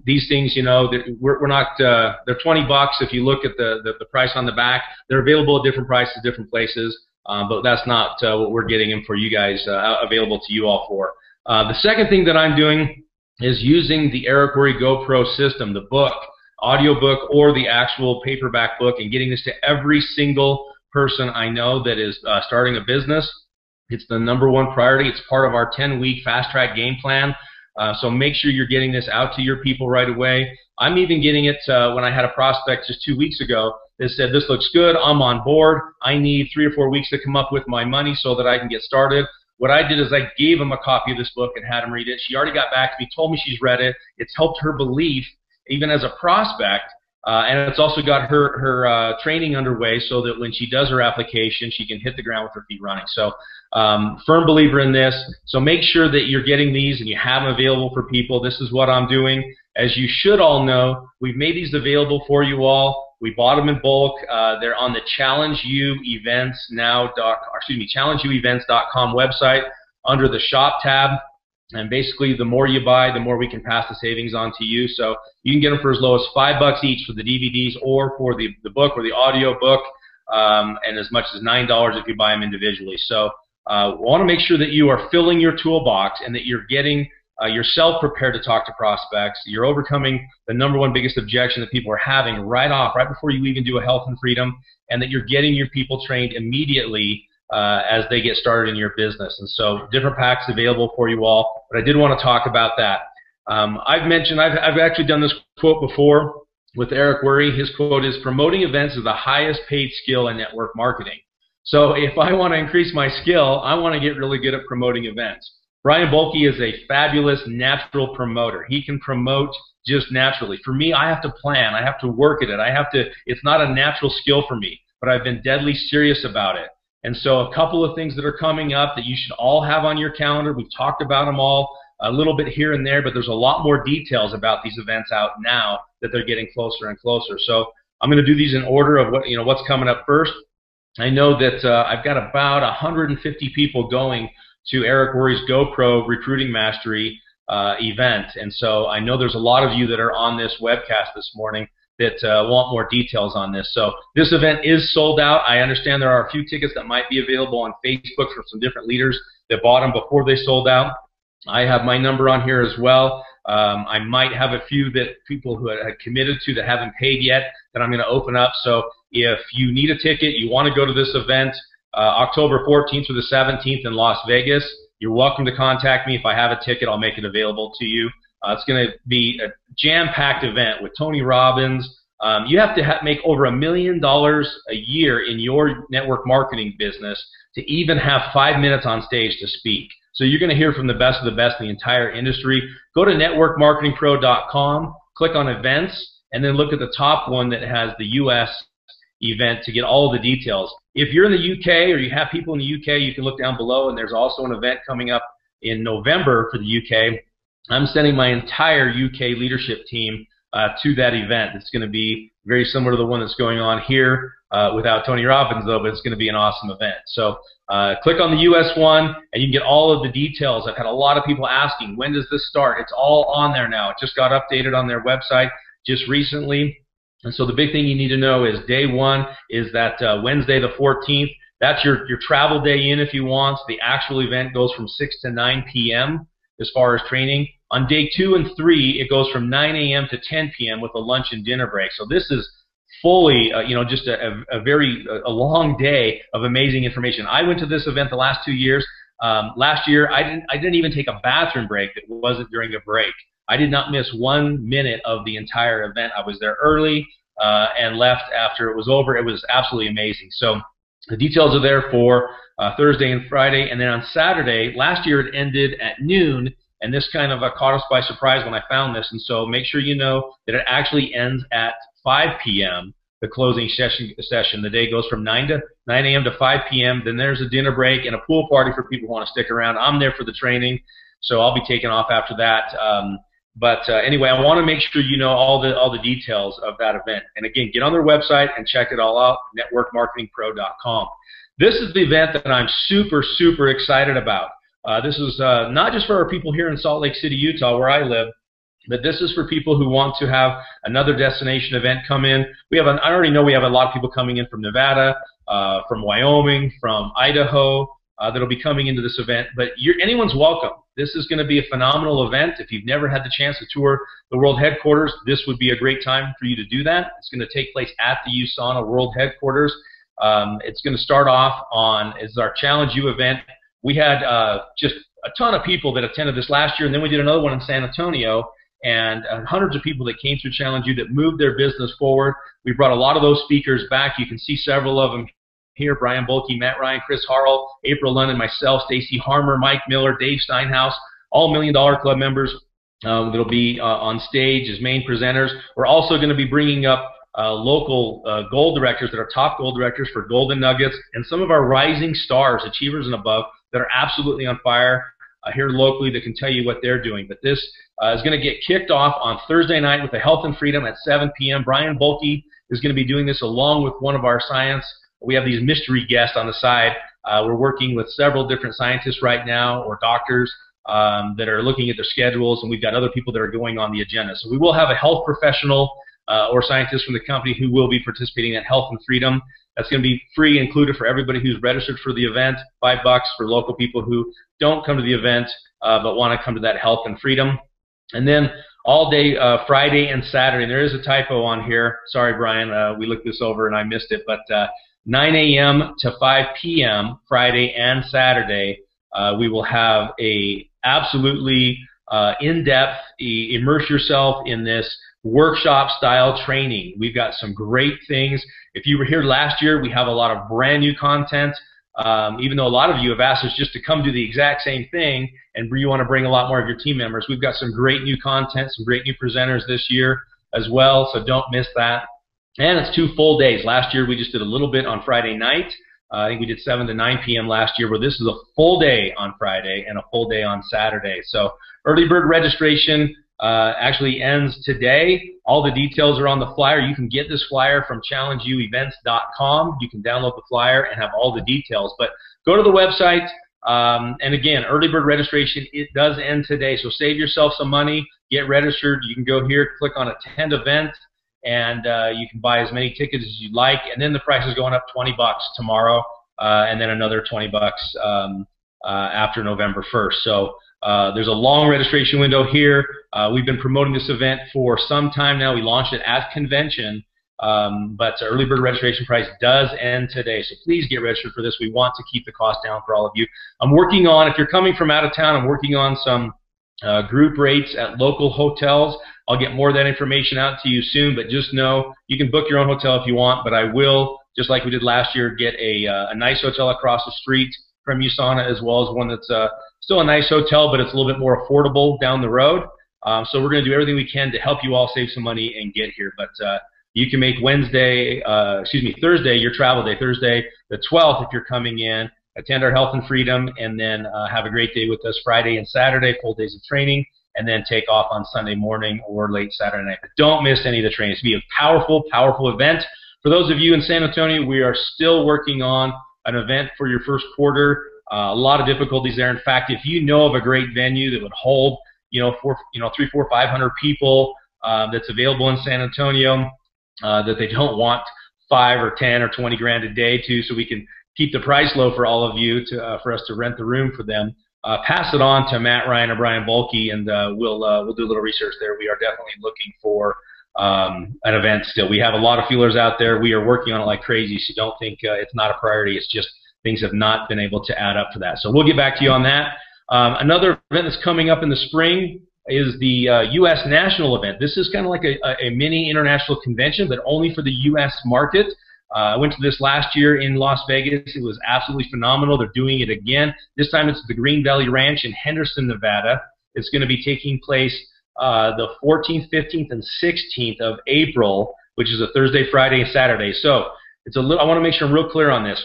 these things, you know, we're not, they're $20 if you look at the price on the back. They're available at different prices, different places, but that's not what we're getting them for you guys, available to you all for. The second thing that I'm doing is using the Eric Worre GoPro system, the book, audio book, or the actual paperback book, and getting this to every single person I know that is starting a business. It's the #1 priority. It's part of our 10-week fast-track game plan. So make sure you're getting this out to your people right away. I'm even getting it when I had a prospect just 2 weeks ago that said, this looks good, I'm on board, I need 3 or 4 weeks to come up with my money so that I can get started. What I did is I gave him a copy of this book and had him read it. She already got back to me, told me she's read it. It's helped her belief, even as a prospect, and it's also got her training underway so that when she does her application, she can hit the ground with her feet running. So firm believer in this. So make sure that you're getting these and you have them available for people. This is what I'm doing. As you should all know, we've made these available for you all. We bought them in bulk. They're on the challengeuevents.com website under the shop tab. And basically, the more you buy, the more we can pass the savings on to you. So you can get them for as low as $5 each for the DVDs or for the book or the audio book, and as much as $9 if you buy them individually. So we want to make sure that you are filling your toolbox and that you're getting yourself prepared to talk to prospects. You're overcoming the #1 biggest objection that people are having right before you even do a Health and Freedom, and that you're getting your people trained immediately as they get started in your business. And so different packs available for you all, but I did want to talk about that. I've mentioned, I've actually done this quote before with Eric Worre. His quote is, promoting events is the highest paid skill in network marketing. So if I want to increase my skill, I want to get really good at promoting events. Brian Bolke is a fabulous natural promoter. He can promote just naturally. For me, I have to plan. I have to work at it. It's not a natural skill for me, but I've been deadly serious about it. And so a couple of things that are coming up that you should all have on your calendar. We've talked about them all a little bit here and there, but there's a lot more details about these events out now that they're getting closer and closer. So I'm going to do these in order of what's coming up first. I know that I've got about 150 people going to Eric Worre's GoPro Recruiting Mastery event. And so I know there's a lot of you that are on this webcast this morning that want more details on this. So this event is sold out. I understand there are a few tickets that might be available on Facebook from some different leaders that bought them before they sold out. I have my number on here as well. I might have a few that people who had committed to that haven't paid yet that I'm going to open up. So if you need a ticket, you want to go to this event, October 14th through the 17th in Las Vegas, you're welcome to contact me. If I have a ticket, I'll make it available to you. It's going to be a jam-packed event with Tony Robbins. You have to make over $1 million a year in your network marketing business to even have 5 minutes on stage to speak. So you're going to hear from the best of the best in the entire industry. Go to networkmarketingpro.com, click on events, and then look at the top one that has the U.S. event to get all of the details. If you're in the UK or you have people in the UK, you can look down below, and there's also an event coming up in November for the UK. I'm sending my entire UK leadership team to that event. It's going to be very similar to the one that's going on here without Tony Robbins, though, but it's going to be an awesome event. So click on the US one, and you can get all of the details. I've had a lot of people asking, when does this start? It's all on there now. It just got updated on their website just recently. And so the big thing you need to know is day one is that Wednesday the 14th. That's your travel day in if you want. The actual event goes from 6 to 9 p.m. as far as training. On day 2 and 3, it goes from 9 a.m. to 10 p.m. with a lunch and dinner break. So this is fully, just a long day of amazing information. I went to this event the last 2 years. Last year, I didn't even take a bathroom break that wasn't during a break. I did not miss 1 minute of the entire event. I was there early and left after it was over. It was absolutely amazing. So The details are there for Thursday and Friday, and then on Saturday, last year it ended at noon, and this kind of caught us by surprise when I found this, and so make sure you know that it actually ends at 5 p.m., the closing session. The day goes from 9 a.m. to 5 p.m., then there's a dinner break and a pool party for people who want to stick around. I'm there for the training, so I'll be taking off after that. Anyway, I want to make sure you know all the details of that event. And again, get on their website and check it all out, networkmarketingpro.com. This is the event that I'm super, super excited about. This is not just for our people here in Salt Lake City, Utah, where I live, but this is for people who want to have another destination event come in. I already know we have a lot of people coming in from Nevada, from Wyoming, from Idaho, that'll be coming into this event, but anyone's welcome. This is going to be a phenomenal event. If you've never had the chance to tour the World Headquarters, this would be a great time for you to do that. It's going to take place at the USANA World Headquarters. It's going to start off it's our Challenge U event. We had just a ton of people that attended this last year, and then we did another one in San Antonio, and hundreds of people that came through Challenge U that moved their business forward. We brought a lot of those speakers back. You can see several of them here: Brian Bulke, Matt Ryan, Chris Harrell, April London, myself, Stacy Harmer, Mike Miller, Dave Steinhaus, all $1 Million Club members that'll be on stage as main presenters. We're also going to be bringing up local gold directors that are top gold directors for Golden Nuggets, and some of our rising stars, achievers and above, that are absolutely on fire here locally that can tell you what they're doing. But this is going to get kicked off on Thursday night with the Health and Freedom at 7 p.m. Brian Bulke is going to be doing this along with one of our science. We have these mystery guests on the side. We're working with several different scientists right now, or doctors, that are looking at their schedules, and we've got other people that are going on the agenda. So we will have a health professional or scientist from the company who will be participating at Health and Freedom. That's going to be free, included for everybody who's registered for the event. $5 for local people who don't come to the event but want to come to that Health and Freedom. And then all day Friday and Saturday. And there is a typo on here. Sorry, Brian. We looked this over and I missed it. But 9 a.m. to 5 p.m. Friday and Saturday, we will have a absolutely in-depth, immerse yourself in this workshop-style training. We've got some great things. If you were here last year, we have a lot of brand new content. Even though a lot of you have asked us just to come do the exact same thing, and you want to bring a lot more of your team members, we've got some great new content, some great new presenters this year as well, so don't miss that. And it's 2 full days. Last year we just did a little bit on Friday night. I think we did 7 to 9 p.m. last year, where this is a full day on Friday and a full day on Saturday. So early bird registration actually ends today. All the details are on the flyer. You can get this flyer from challengeuevents.com. You can download the flyer and have all the details. But go to the website, and again, early bird registration, it does end today. So save yourself some money, get registered. You can go here, click on Attend Event, and you can buy as many tickets as you'd like. And then the price is going up $20 tomorrow, and then another $20 after November 1st. So there's a long registration window here. We've been promoting this event for some time now. We launched it at convention, but the early bird registration price does end today. So please get registered for this. We want to keep the cost down for all of you. I'm working on, if you're coming from out of town, I'm working on some group rates at local hotels. I'll get more of that information out to you soon, but just know you can book your own hotel if you want, but I will, just like we did last year, get a nice hotel across the street from USANA, as well as one that's still a nice hotel, but it's a little bit more affordable down the road. So we're going to do everything we can to help you all save some money and get here. But you can make Thursday, your travel day, Thursday the 12th, if you're coming in, attend our Health and Freedom, and then have a great day with us Friday and Saturday, full days of training, and then take off on Sunday morning or late Saturday night. But don't miss any of the training. It's going to be a powerful, powerful event. For those of you in San Antonio, we are still working on an event for your first quarter. A lot of difficulties there. In fact, if you know of a great venue that would hold, 300, 400, 500 people that's available in San Antonio, that they don't want 5 or 10 or 20 grand a day to, so we can keep the price low for all of you for us to rent the room for them. Pass it on to Matt Ryan or Brian Bulke, and we'll do a little research there. We are definitely looking for an event still. We have a lot of feelers out there. We are working on it like crazy, so don't think it's not a priority. It's just things have not been able to add up to that. So we'll get back to you on that. Another event that's coming up in the spring is the U.S. National event. This is kind of like a mini international convention, but only for the U.S. market. I went to this last year in Las Vegas. It was absolutely phenomenal. They're doing it again. This time it's the Green Valley Ranch in Henderson, Nevada. It's going to be taking place the 14th, 15th, and 16th of April, which is a Thursday, Friday, and Saturday. So I want to make sure I'm real clear on this.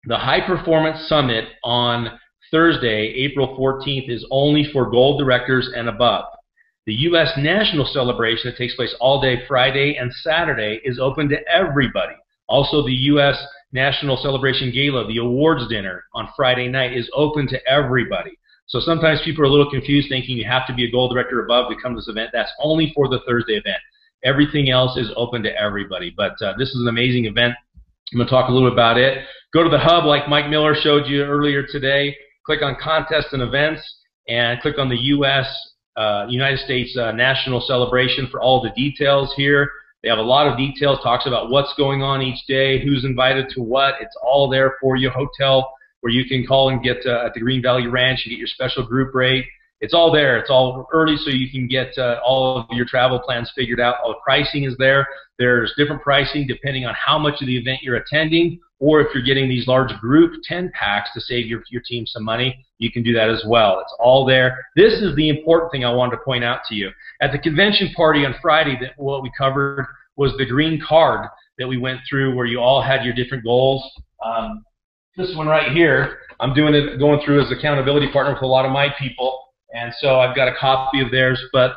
The High Performance Summit on Thursday, April 14th, is only for gold directors and above. The U.S. National Celebration that takes place all day Friday and Saturday is open to everybody. Also, the U.S. National Celebration Gala, the awards dinner on Friday night, is open to everybody. So sometimes people are a little confused thinking you have to be a gold director above to come to this event. That's only for the Thursday event. Everything else is open to everybody. But this is an amazing event. I'm going to talk a little bit about it. Go to the hub like Mike Miller showed you earlier today. Click on Contests and Events and click on the United States National Celebration for all the details here. They have a lot of details, talks about what's going on each day, who's invited to what. It's all there for you. Hotel where you can call and get at the Green Valley Ranch and get your special group rate. It's all there. It's all early so you can get all of your travel plans figured out. All the pricing is there. There's different pricing depending on how much of the event you're attending, or if you're getting these large group 10 packs to save your team some money, you can do that as well. It's all there. This is the important thing I wanted to point out to you. At the convention party on Friday, what we covered was the green card that we went through where you all had your different goals. This one right here, I'm going through as accountability partner with a lot of my people. And so I've got a copy of theirs, but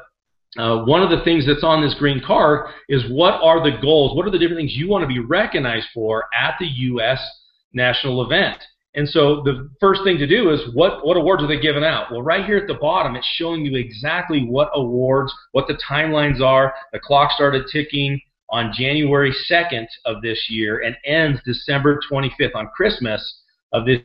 one of the things that's on this green card is what are the goals, what are the different things you want to be recognized for at the U.S. national event. And so the first thing to do is what awards are they giving out? Well, right here at the bottom, it's showing you exactly what awards, what the timelines are. The clock started ticking on January 2nd of this year and ends December 25th on Christmas of this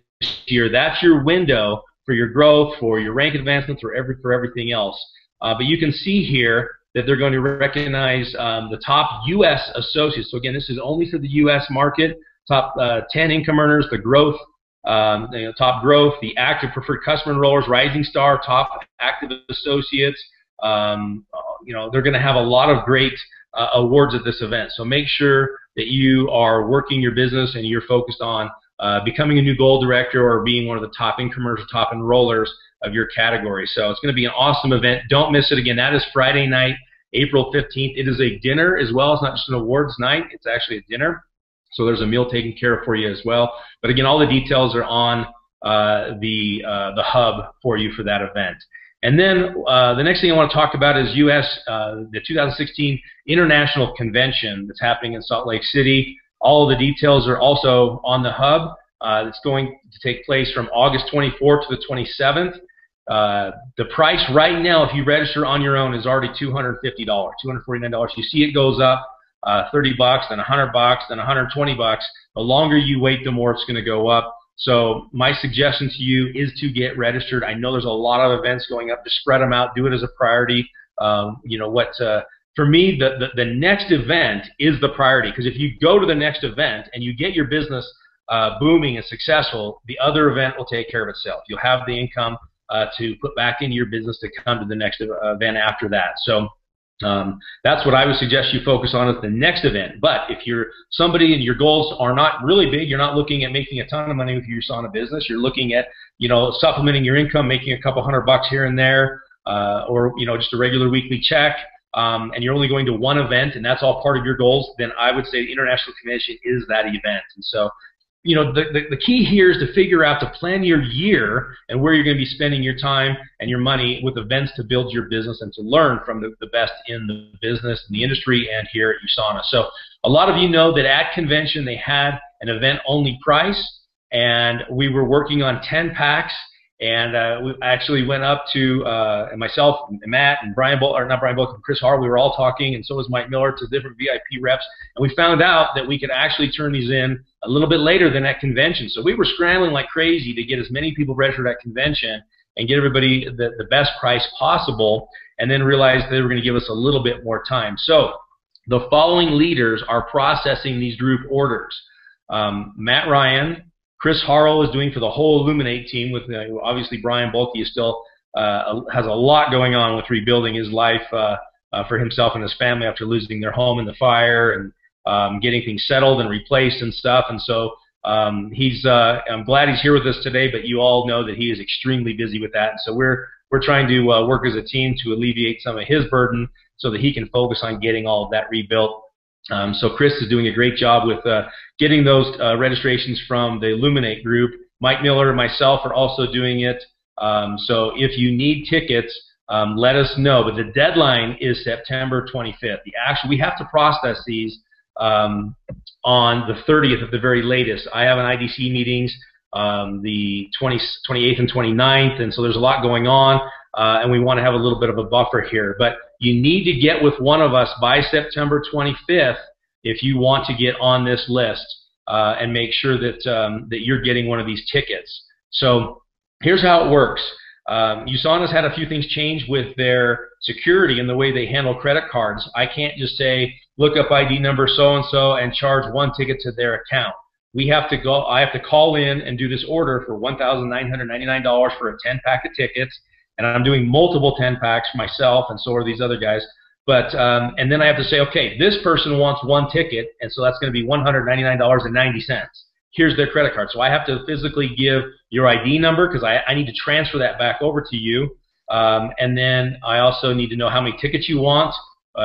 year. That's your window for your growth, for your rank advancements, for everything else. But you can see here that they're going to recognize the top U.S. associates. So again, this is only for the U.S. market. Top 10 income earners, the growth, top growth, the active preferred customer enrollers, Rising Star, top active associates. They're going to have a lot of great awards at this event. So make sure that you are working your business and you're focused on becoming a new gold director or being one of the top incomers or top enrollers of your category. So it's going to be an awesome event. Don't miss it. Again, that is Friday night, April 15th. It is a dinner as well. It's not just an awards night. It's actually a dinner. So there's a meal taken care of for you as well. But again, all the details are on the hub for you for that event. And then the next thing I want to talk about is the 2016 International Convention that's happening in Salt Lake City. All of the details are also on the hub. It's going to take place from August 24th to the 27th. The price right now, if you register on your own, is already $250, $249. You see it goes up $30, then $100, then $120. The longer you wait, the more it's going to go up. So my suggestion to you is to get registered. I know there's a lot of events going up. Just spread them out. Do it as a priority. For me, the next event is the priority, because if you go to the next event and you get your business booming and successful, the other event will take care of itself. You'll have the income to put back into your business to come to the next event after that. So that's what I would suggest you focus on at the next event. But if you're somebody and your goals are not really big, you're not looking at making a ton of money with your sauna business, you're looking at supplementing your income, making a couple $100 here and there, or just a regular weekly check, and you're only going to one event and that's all part of your goals, then I would say the International Convention is that event. And so the key here is to figure out, to plan your year and where you're going to be spending your time and your money with events to build your business and to learn from the best in the business, in the industry, and here at USANA. So a lot of you know that at convention they had an event-only price, and we were working on 10 packs. And we actually went up to, and myself, and Matt, and Brian Bullock, or not Brian Bullock, and Chris Harr, we were all talking, and so was Mike Miller, to different VIP reps. And we found out that we could actually turn these in a little bit later than at convention. So we were scrambling like crazy to get as many people registered at convention and get everybody the best price possible, and then realized they were going to give us a little bit more time. So the following leaders are processing these group orders. Matt Ryan, Chris Harrell is doing for the whole Illuminate team, with obviously Brian Bulkey is still has a lot going on with rebuilding his life for himself and his family after losing their home in the fire, and getting things settled and replaced and stuff. And so I'm glad he's here with us today, but you all know that he is extremely busy with that. And so we're trying to work as a team to alleviate some of his burden so that he can focus on getting all of that rebuilt. So Chris is doing a great job with getting those registrations from the Illuminate group. Mike Miller and myself are also doing it. So if you need tickets, let us know. But the deadline is September 25th. We have to process these on the 30th at the very latest. I have an IDC meetings the 28th and 29th, and so there's a lot going on, and we want to have a little bit of a buffer here. But you need to get with one of us by September 25th if you want to get on this list and make sure that that you're getting one of these tickets. So here's how it works. USANA's had a few things change with their security and the way they handle credit cards. I can't just say, look up ID number so-and-so and charge one ticket to their account. I have to call in and do this order for $1,999 for a 10-pack of tickets, and I'm doing multiple 10-packs myself, and so are these other guys. But and then I have to say, okay, this person wants one ticket, and so that's going to be $199.90. Here's their credit card. So I have to physically give your ID number because I need to transfer that back over to you. And then I also need to know how many tickets you want,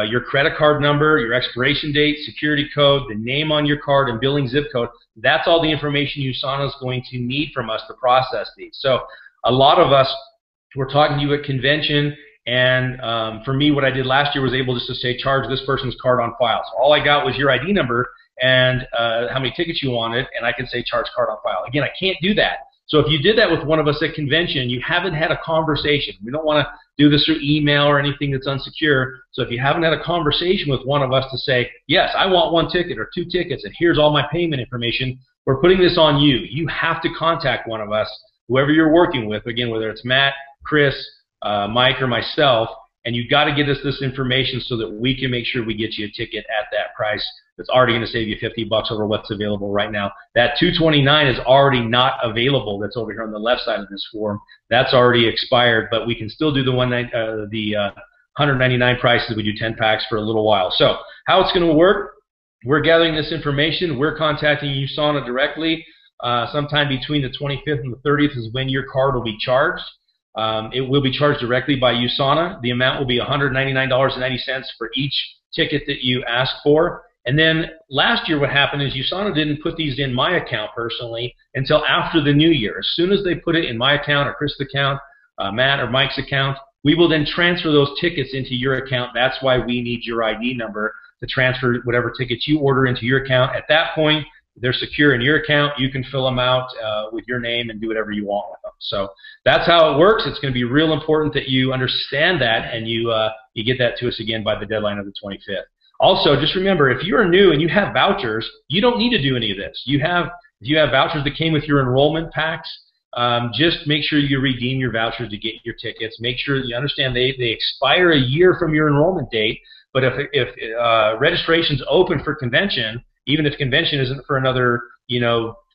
your credit card number, your expiration date, security code, the name on your card, and billing zip code. That's all the information USANA is going to need from us to process these. So a lot of us, we're talking to you at convention, and for me, what I did last year was able just to say, charge this person's card on file. So all I got was your ID number and how many tickets you wanted, and I can say charge card on file. Again, I can't do that. So if you did that with one of us at convention, you haven't had a conversation. We don't want to do this through email or anything that's unsecure. So if you haven't had a conversation with one of us to say, yes, I want one ticket or two tickets, and here's all my payment information, we're putting this on you. You have to contact one of us, whoever you're working with, again, whether it's Matt, Chris, Mike, or myself, and you've got to get us this information so that we can make sure we get you a ticket at that price. That's already going to save you $50 over what's available right now. That $229 is already not available. That's over here on the left side of this form. That's already expired, but we can still do the $199 prices. We do 10 packs for a little while. So how it's going to work? We're gathering this information. We're contacting USANA directly. Sometime between the 25th and the 30th is when your card will be charged. It will be charged directly by USANA. The amount will be $199.90 for each ticket that you ask for. And then last year what happened is USANA didn't put these in my account personally until after the new year. As soon as they put it in my account or Chris' account, Matt or Mike's account, we will then transfer those tickets into your account. That's why we need your ID number to transfer whatever tickets you order into your account. At that point, they're secure in your account. You can fill them out with your name and do whatever you want with them. So that's how it works. It's going to be real important that you understand that and you get that to us again by the deadline of the 25th. Also, just remember, if you're new and you have vouchers, you don't need to do any of this. If you have vouchers that came with your enrollment packs, just make sure you redeem your vouchers to get your tickets. Make sure you understand they expire a year from your enrollment date. But if registration's open for convention, even if convention isn't for another,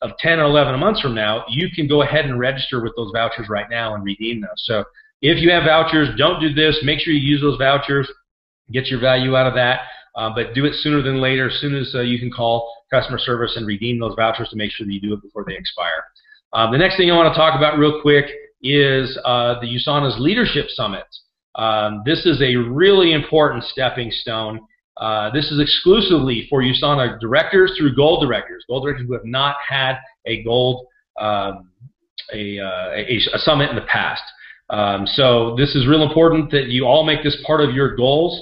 of 10 or 11 months from now, you can go ahead and register with those vouchers right now and redeem those. So if you have vouchers, don't do this. Make sure you use those vouchers. Get your value out of that. But do it sooner than later, as soon as you can call customer service and redeem those vouchers to make sure that you do it before they expire. The next thing I want to talk about real quick is the USANA's Leadership Summit. This is a really important stepping stone. This is exclusively for USANA directors through gold directors who have not had a gold a summit in the past. So this is real important that you all make this part of your goals.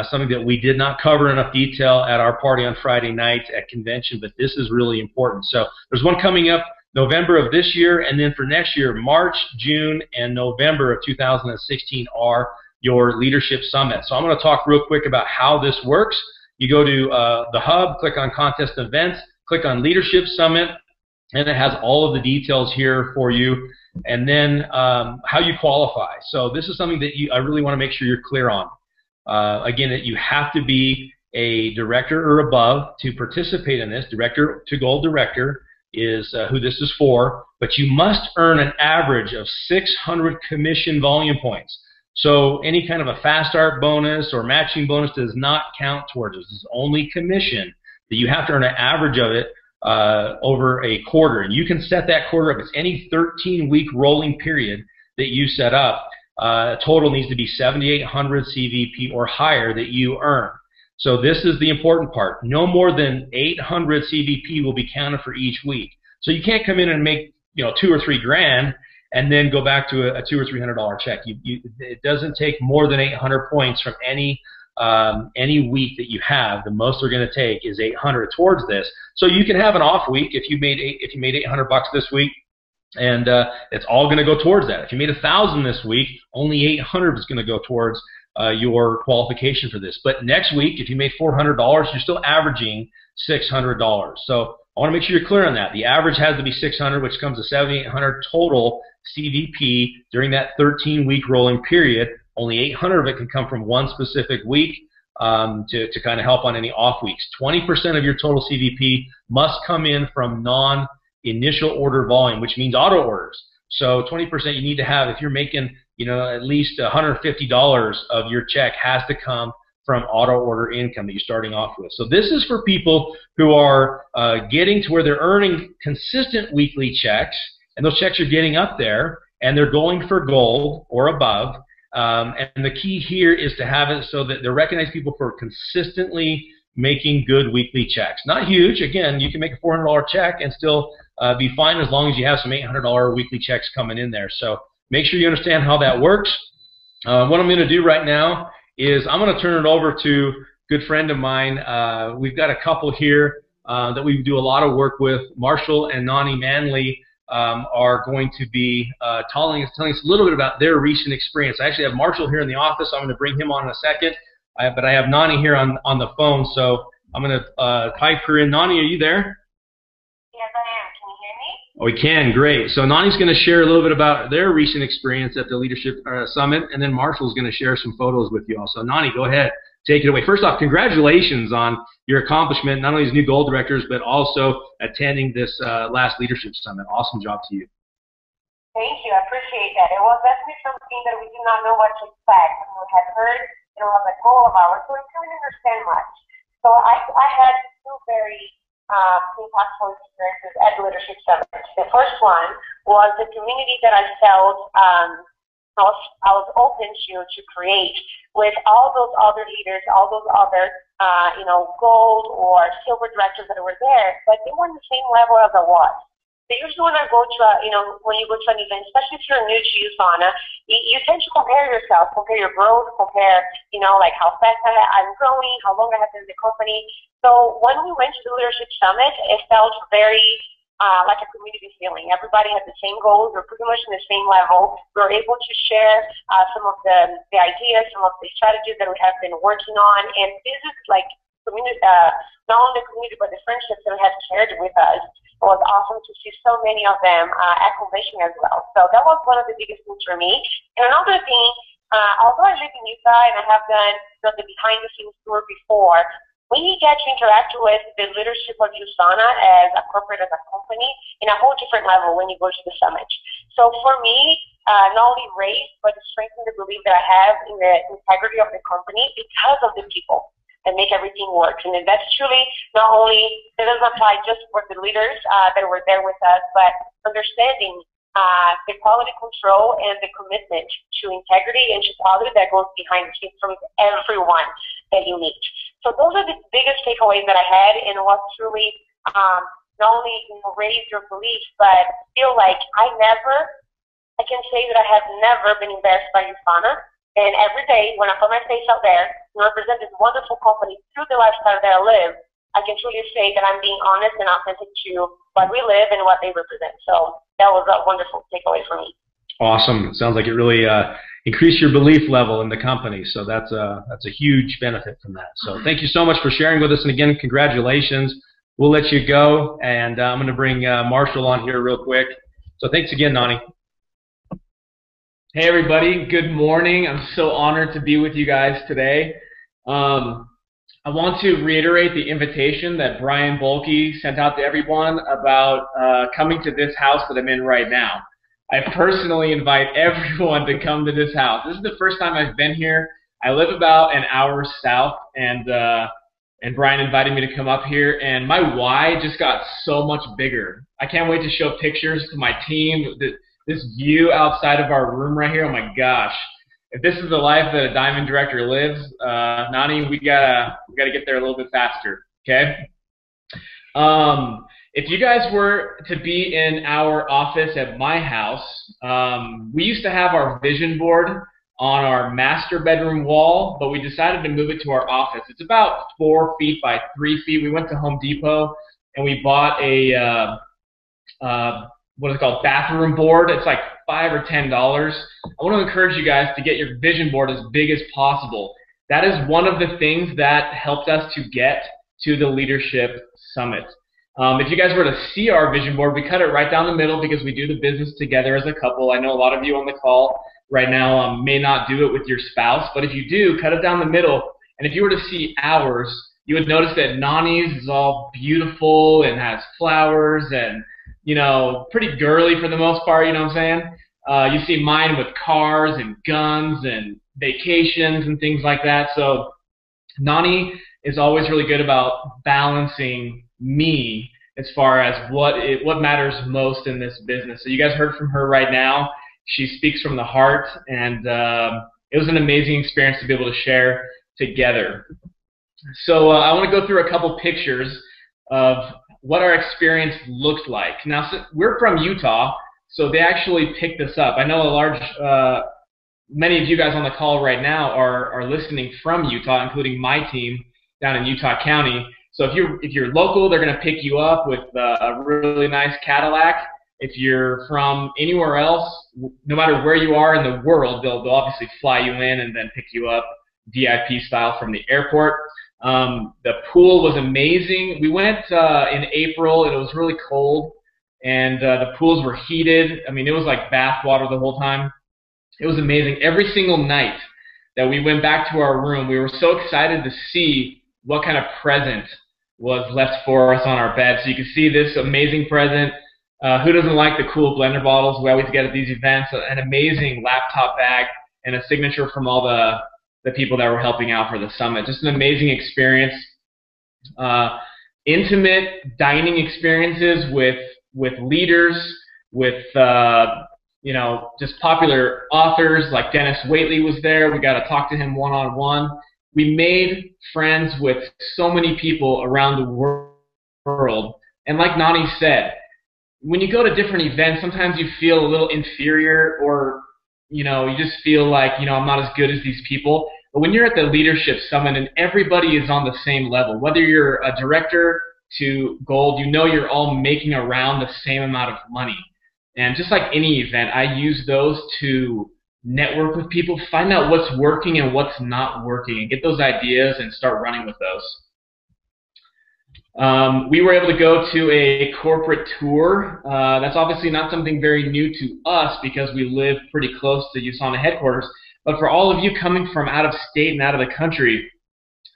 Something that we did not cover in enough detail at our party on Friday night at convention, but this is really important. So there's one coming up November of this year, and then for next year, March, June, and November of 2016 are your leadership summit. So I'm going to talk real quick about how this works. You go to the hub, click on contest events, click on leadership summit, and it has all of the details here for you, and then how you qualify. So this is something that I really want to make sure you're clear on. Again, that you have to be a director or above to participate in this. Director to gold director is who this is for, but you must earn an average of 600 commission volume points. So any kind of a fast start bonus or matching bonus does not count towards this. This is only commission. that you have to earn an average of it over a quarter. And you can set that quarter up. It's any 13-week rolling period that you set up. Total needs to be 7,800 CVP or higher that you earn. So this is the important part. No more than 800 CVP will be counted for each week. So you can't come in and make, you know, $2 or $3 grand and then go back to a $200 or $300 check. It doesn't take more than 800 points from any week that you have. The most they're going to take is 800 towards this. So you can have an off week if you made $800 this week, and it's all going to go towards that. If you made 1,000 this week, only 800 is going to go towards your qualification for this. But next week, if you made $400, you're still averaging $600. So I want to make sure you're clear on that. The average has to be 600, which comes to 7,800 total CVP during that 13-week rolling period. Only 800 of it can come from one specific week to kind of help on any off weeks. 20% of your total CVP must come in from non-initial order volume, which means auto orders. So 20% you need to have, if you're making, you know, at least $150 of your check has to come from auto order income that you're starting off with. So this is for people who are getting to where they're earning consistent weekly checks, and those checks are getting up there, and they're going for gold or above. And the key here is to have it so that they recognize people for consistently making good weekly checks. Not huge. Again, you can make a $400 check and still be fine as long as you have some $800 weekly checks coming in there. So make sure you understand how that works. What I'm going to do right now is I'm going to turn it over to a good friend of mine. We've got a couple here that we do a lot of work with. Marshall and Nani Manley are going to be telling us a little bit about their recent experience. I actually have Marshall here in the office. I'm going to bring him on in a second. But I have Nani here on the phone, so I'm going to type her in. Nani, are you there? Yes, I am. Can you hear me? Oh, we can. Great. So Nani's going to share a little bit about their recent experience at the Leadership Summit, and then Marshall's going to share some photos with you all. So Nani, go ahead. Take it away. First off, congratulations on your accomplishment, not only as new gold directors, but also attending this last Leadership Summit. Awesome job to you. Thank you. I appreciate that. It was definitely something that we did not know what to expect. We had heard it was a goal of ours, so we didn't understand much. So I had two very impactful experiences at the Leadership Summit. The first one was the community that I felt I was open to create with all those other leaders, all those other gold or silver directors that were there, but they weren't the same level as I was. So usually when I go to when you go to an event, especially if you're new to USANA, you tend to compare yourself, compare your growth, compare, like how fast I'm growing, how long I have been in the company. So when we went to the Leadership Summit, it felt very like a community feeling. Everybody had the same goals. We're pretty much in the same level. We were able to share some of the ideas, some of the strategies that we have been working on. And this is like community, not only the community, but the friendships that we have shared with us. It was awesome to see so many of them at convention as well. So that was one of the biggest things for me. And another thing, although I live in Utah and I have done the behind-the-scenes tour before, we get to interact with the leadership of USANA as a corporate, as a company, in a whole different level when you go to the summit. So for me, not only raise, but strengthen the belief that I have in the integrity of the company because of the people that make everything work. And that's truly not only, it doesn't apply just for the leaders that were there with us, but understanding the quality control and the commitment to integrity and to quality that goes behind the scenes from everyone that you meet. So those are the biggest takeaways that I had, and what truly not only raised your belief, but feel like I can say that I have never been embarrassed by USANA. And every day when I put my face out there and represent this wonderful company through the lifestyle that I live, I can truly say that I'm being honest and authentic to what we live and what they represent. So that was a wonderful takeaway for me. Awesome. It sounds like it really increased your belief level in the company. So that's a huge benefit from that. So thank you so much for sharing with us. And again, congratulations. We'll let you go. And I'm going to bring Marshall on here real quick. So thanks again, Nani. Hey everybody, good morning. I'm so honored to be with you guys today. I want to reiterate the invitation that Brian Bolke sent out to everyone about coming to this house that I'm in right now. I personally invite everyone to come to this house. This is the first time I've been here. I live about an hour south, and and Brian invited me to come up here, and my why just got so much bigger. I can't wait to show pictures to my team. This view outside of our room right here, oh my gosh. If this is the life that a diamond director lives, Nani, we gotta get there a little bit faster, okay? If you guys were to be in our office at my house, we used to have our vision board on our master bedroom wall, but we decided to move it to our office. It's about 4 feet by 3 feet. We went to Home Depot and we bought a what is it called, bathroom board. It's like $5 or $10. I want to encourage you guys to get your vision board as big as possible. That is one of the things that helped us to get to the Leadership Summit. If you guys were to see our vision board, we cut it right down the middle because we do the business together as a couple. I know a lot of you on the call right now may not do it with your spouse, but if you do, cut it down the middle. And if you were to see ours, you would notice that Nani's is all beautiful and has flowers and, you know, pretty girly for the most part, you know what I'm saying? You see mine with cars and guns and vacations and things like that. So Nani is always really good about balancing me as far as what matters most in this business. So you guys heard from her right now. She speaks from the heart, and it was an amazing experience to be able to share together. So I want to go through a couple pictures of what our experience looked like. Now, so we're from Utah, so they actually picked us up. I know many of you guys on the call right now are listening from Utah, including my team down in Utah County. So if you're local, they're going to pick you up with a really nice Cadillac. If you're from anywhere else, no matter where you are in the world, they'll obviously fly you in and then pick you up VIP style from the airport. The pool was amazing. We went in April, and it was really cold, and the pools were heated. I mean, it was like bath water the whole time. It was amazing. Every single night that we went back to our room, we were so excited to see what kind of present was left for us on our bed. So you can see this amazing present. Who doesn't like the cool blender bottles we always get at these events? An amazing laptop bag and a signature from all the people that were helping out for the summit. Just an amazing experience. Intimate dining experiences with leaders, with you know, just popular authors like Dennis Waitley was there. We got to talk to him one-on-one. We made friends with so many people around the world. And like Nani said, when you go to different events, sometimes you feel a little inferior, or, you know, you just feel like, you know, I'm not as good as these people. But when you're at the Leadership Summit and everybody is on the same level, whether you're a director to gold, you know you're all making around the same amount of money. And just like any event, I use those to network with people, find out what's working and what's not working, and get those ideas and start running with those. We were able to go to a corporate tour. That's obviously not something very new to us because we live pretty close to USANA headquarters. But for all of you coming from out of state and out of the country,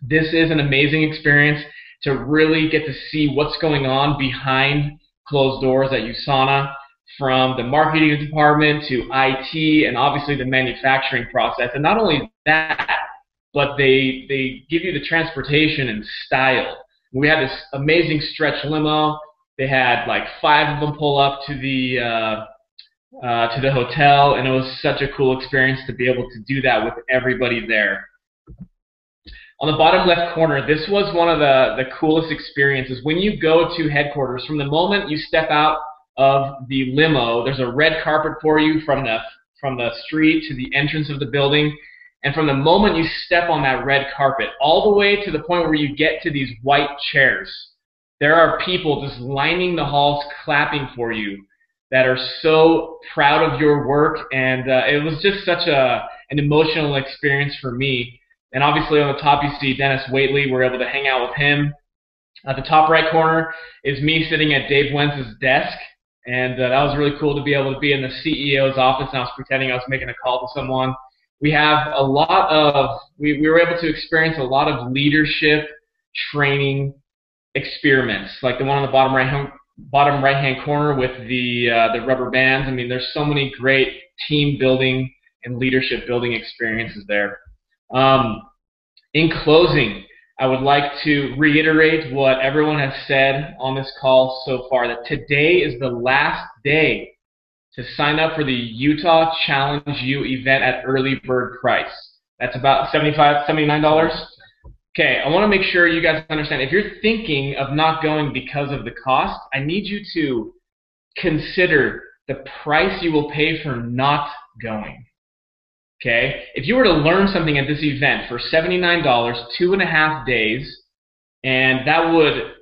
this is an amazing experience to really get to see what's going on behind closed doors at USANA, from the marketing department to IT and obviously the manufacturing process. And not only that, but they give you the transportation and style. We had this amazing stretch limo. They had like 5 of them pull up to the hotel, and it was such a cool experience to be able to do that with everybody there. On the bottom left corner, this was one of the coolest experiences. When you go to headquarters, from the moment you step out of the limo, there's a red carpet for you from the street to the entrance of the building. And from the moment you step on that red carpet, all the way to the point where you get to these white chairs, there are people just lining the halls clapping for you that are so proud of your work. And it was just such an emotional experience for me. And obviously on the top you see Dennis Waitley. We're able to hang out with him. At the top right corner is me sitting at Dave Wentz's desk. And that was really cool to be able to be in the CEO's office, and I was pretending I was making a call to someone. We have a lot of, we were able to experience a lot of leadership training experiments, like the one on the bottom right-hand corner with the rubber bands. I mean, there's so many great team building and leadership building experiences there. In closing, I would like to reiterate what everyone has said on this call so far, that today is the last day to sign up for the Utah Challenge U event at early bird price. That's about $79. Okay, I want to make sure you guys understand, if you're thinking of not going because of the cost, I need you to consider the price you will pay for not going. Okay? If you were to learn something at this event for $79, 2.5 days, and that would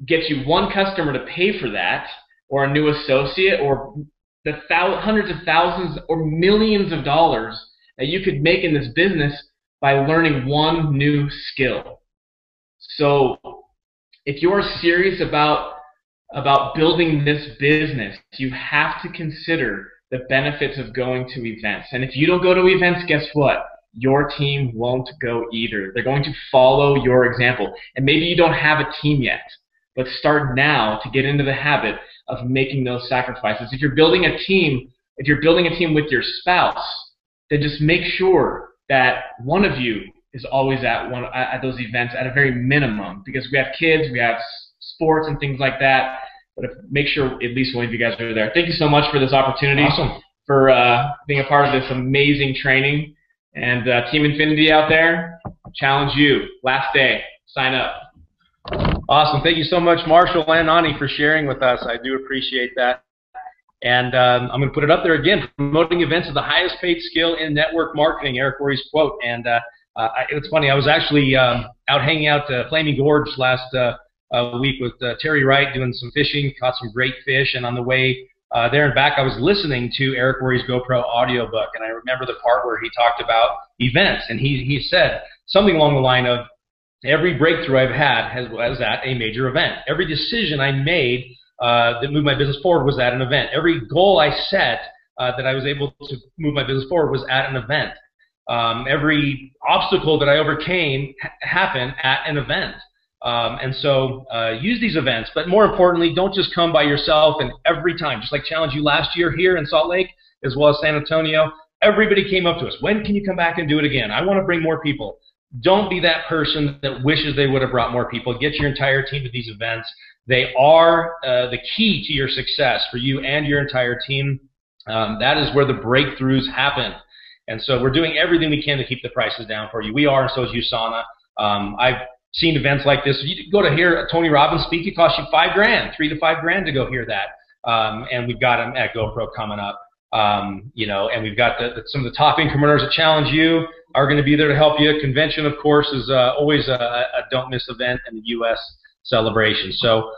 get you one customer to pay for that, or a new associate, or the hundreds of thousands or millions of dollars that you could make in this business by learning one new skill. So if you're serious about building this business, you have to consider the benefits of going to events. And if you don't go to events, guess what? Your team won't go either. They're going to follow your example. And maybe you don't have a team yet, but start now to get into the habit of making those sacrifices. If you're building a team with your spouse, then just make sure that one of you is always at those events at a very minimum, because we have kids, we have sports and things like that. But make sure at least one of you guys are there. Thank you so much for this opportunity, for being a part of this amazing training. And Team Infinity out there, Challenge U, last day, sign up. Awesome. Thank you so much, Marshall and Ani, for sharing with us. I do appreciate that. And I'm going to put it up there again. Promoting events is the highest paid skill in network marketing, Eric Worre's quote. And it's funny, I was actually out hanging out Flaming Gorge last week with Terry Wright, doing some fishing, caught some great fish, and on the way there and back, I was listening to Eric Worre's GoPro audiobook, and I remember the part where he talked about events, and he said something along the line of, every breakthrough I've had was at a major event. Every decision I made that moved my business forward was at an event. Every goal I set that I was able to move my business forward was at an event. Every obstacle that I overcame happened at an event. And so use these events, but more importantly, don't just come by yourself. And every time, just like Challenge U last year here in Salt Lake, as well as San Antonio, everybody came up to us. When can you come back and do it again? I want to bring more people. Don't be that person that wishes they would have brought more people. Get your entire team to these events. They are the key to your success for you and your entire team. That is where the breakthroughs happen. And so we're doing everything we can to keep the prices down for you. We are, and so is USANA. I've seen events like this. You go to hear Tony Robbins speak, it costs you $5 grand, $3 to $5 grand to go hear that. And we've got him at GoPro coming up. You know, and we've got some of the top incrementers at Challenge U are going to be there to help you. Convention, of course, is always a don't miss event in the U.S. celebration. So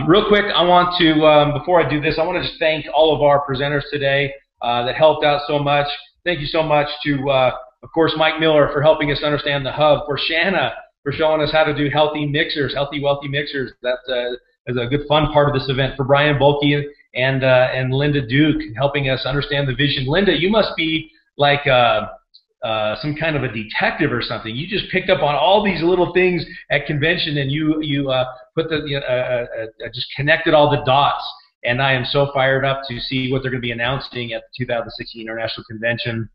real quick, I want to, before I do this, I want to just thank all of our presenters today that helped out so much. Thank you so much to, of course, Mike Miller for helping us understand the hub, for Shanna for showing us how to do healthy mixers, healthy, wealthy mixers. That is a good fun part of this event. For Brian Bolke and Linda Duke helping us understand the vision. Linda, you must be like some kind of a detective or something. You just picked up on all these little things at convention, and you put just connected all the dots. And I am so fired up to see what they're going to be announcing at the 2016 International Convention.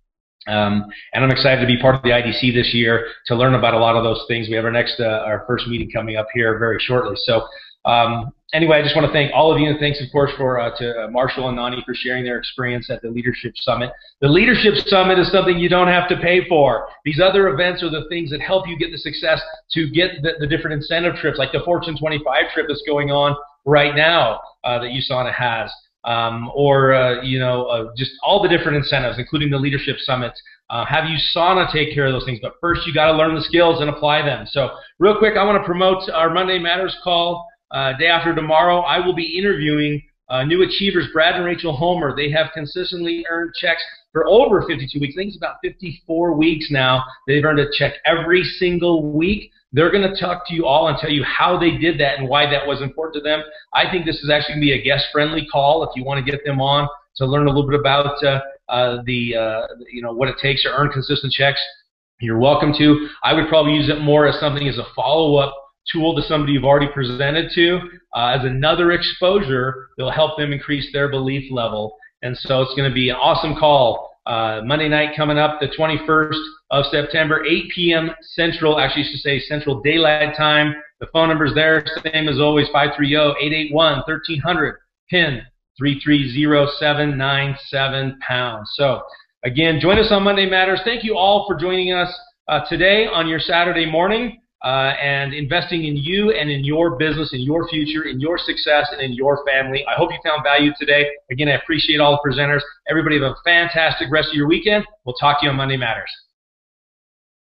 And I'm excited to be part of the IDC this year to learn about a lot of those things. We have our first meeting coming up here very shortly. So anyway, I just want to thank all of you, and thanks, of course, to Marshall and Nani for sharing their experience at the Leadership Summit. The Leadership Summit is something you don't have to pay for. These other events are the things that help you get the success to get the different incentive trips, like the Fortune 25 trip that's going on right now that USANA has. Just all the different incentives, including the Leadership Summit. Have USANA take care of those things, but first you got to learn the skills and apply them. So real quick, I want to promote our Monday Matters call. Day after tomorrow, I will be interviewing new achievers, Brad and Rachel Homer. They have consistently earned checks for over 52 weeks. I think it's about 54 weeks now. They've earned a check every single week. They're going to talk to you all and tell you how they did that and why that was important to them. I think this is actually going to be a guest-friendly call if you want to get them on to learn a little bit about what it takes to earn consistent checks. You're welcome to. I would probably use it more as something as a follow-up tool to somebody you've already presented to, as another exposure that'll help them increase their belief level. And so it's going to be an awesome call Monday night coming up, the 21st of September, 8 p.m. Central, actually I should say Central Daylight Time. The phone number's there, same as always, 530-881-1300, PIN 330797#. So, again, join us on Monday Matters. Thank you all for joining us today on your Saturday morning and investing in you and in your business, in your future, in your success, and in your family. I hope you found value today. Again, I appreciate all the presenters. Everybody have a fantastic rest of your weekend. We'll talk to you on Monday Matters.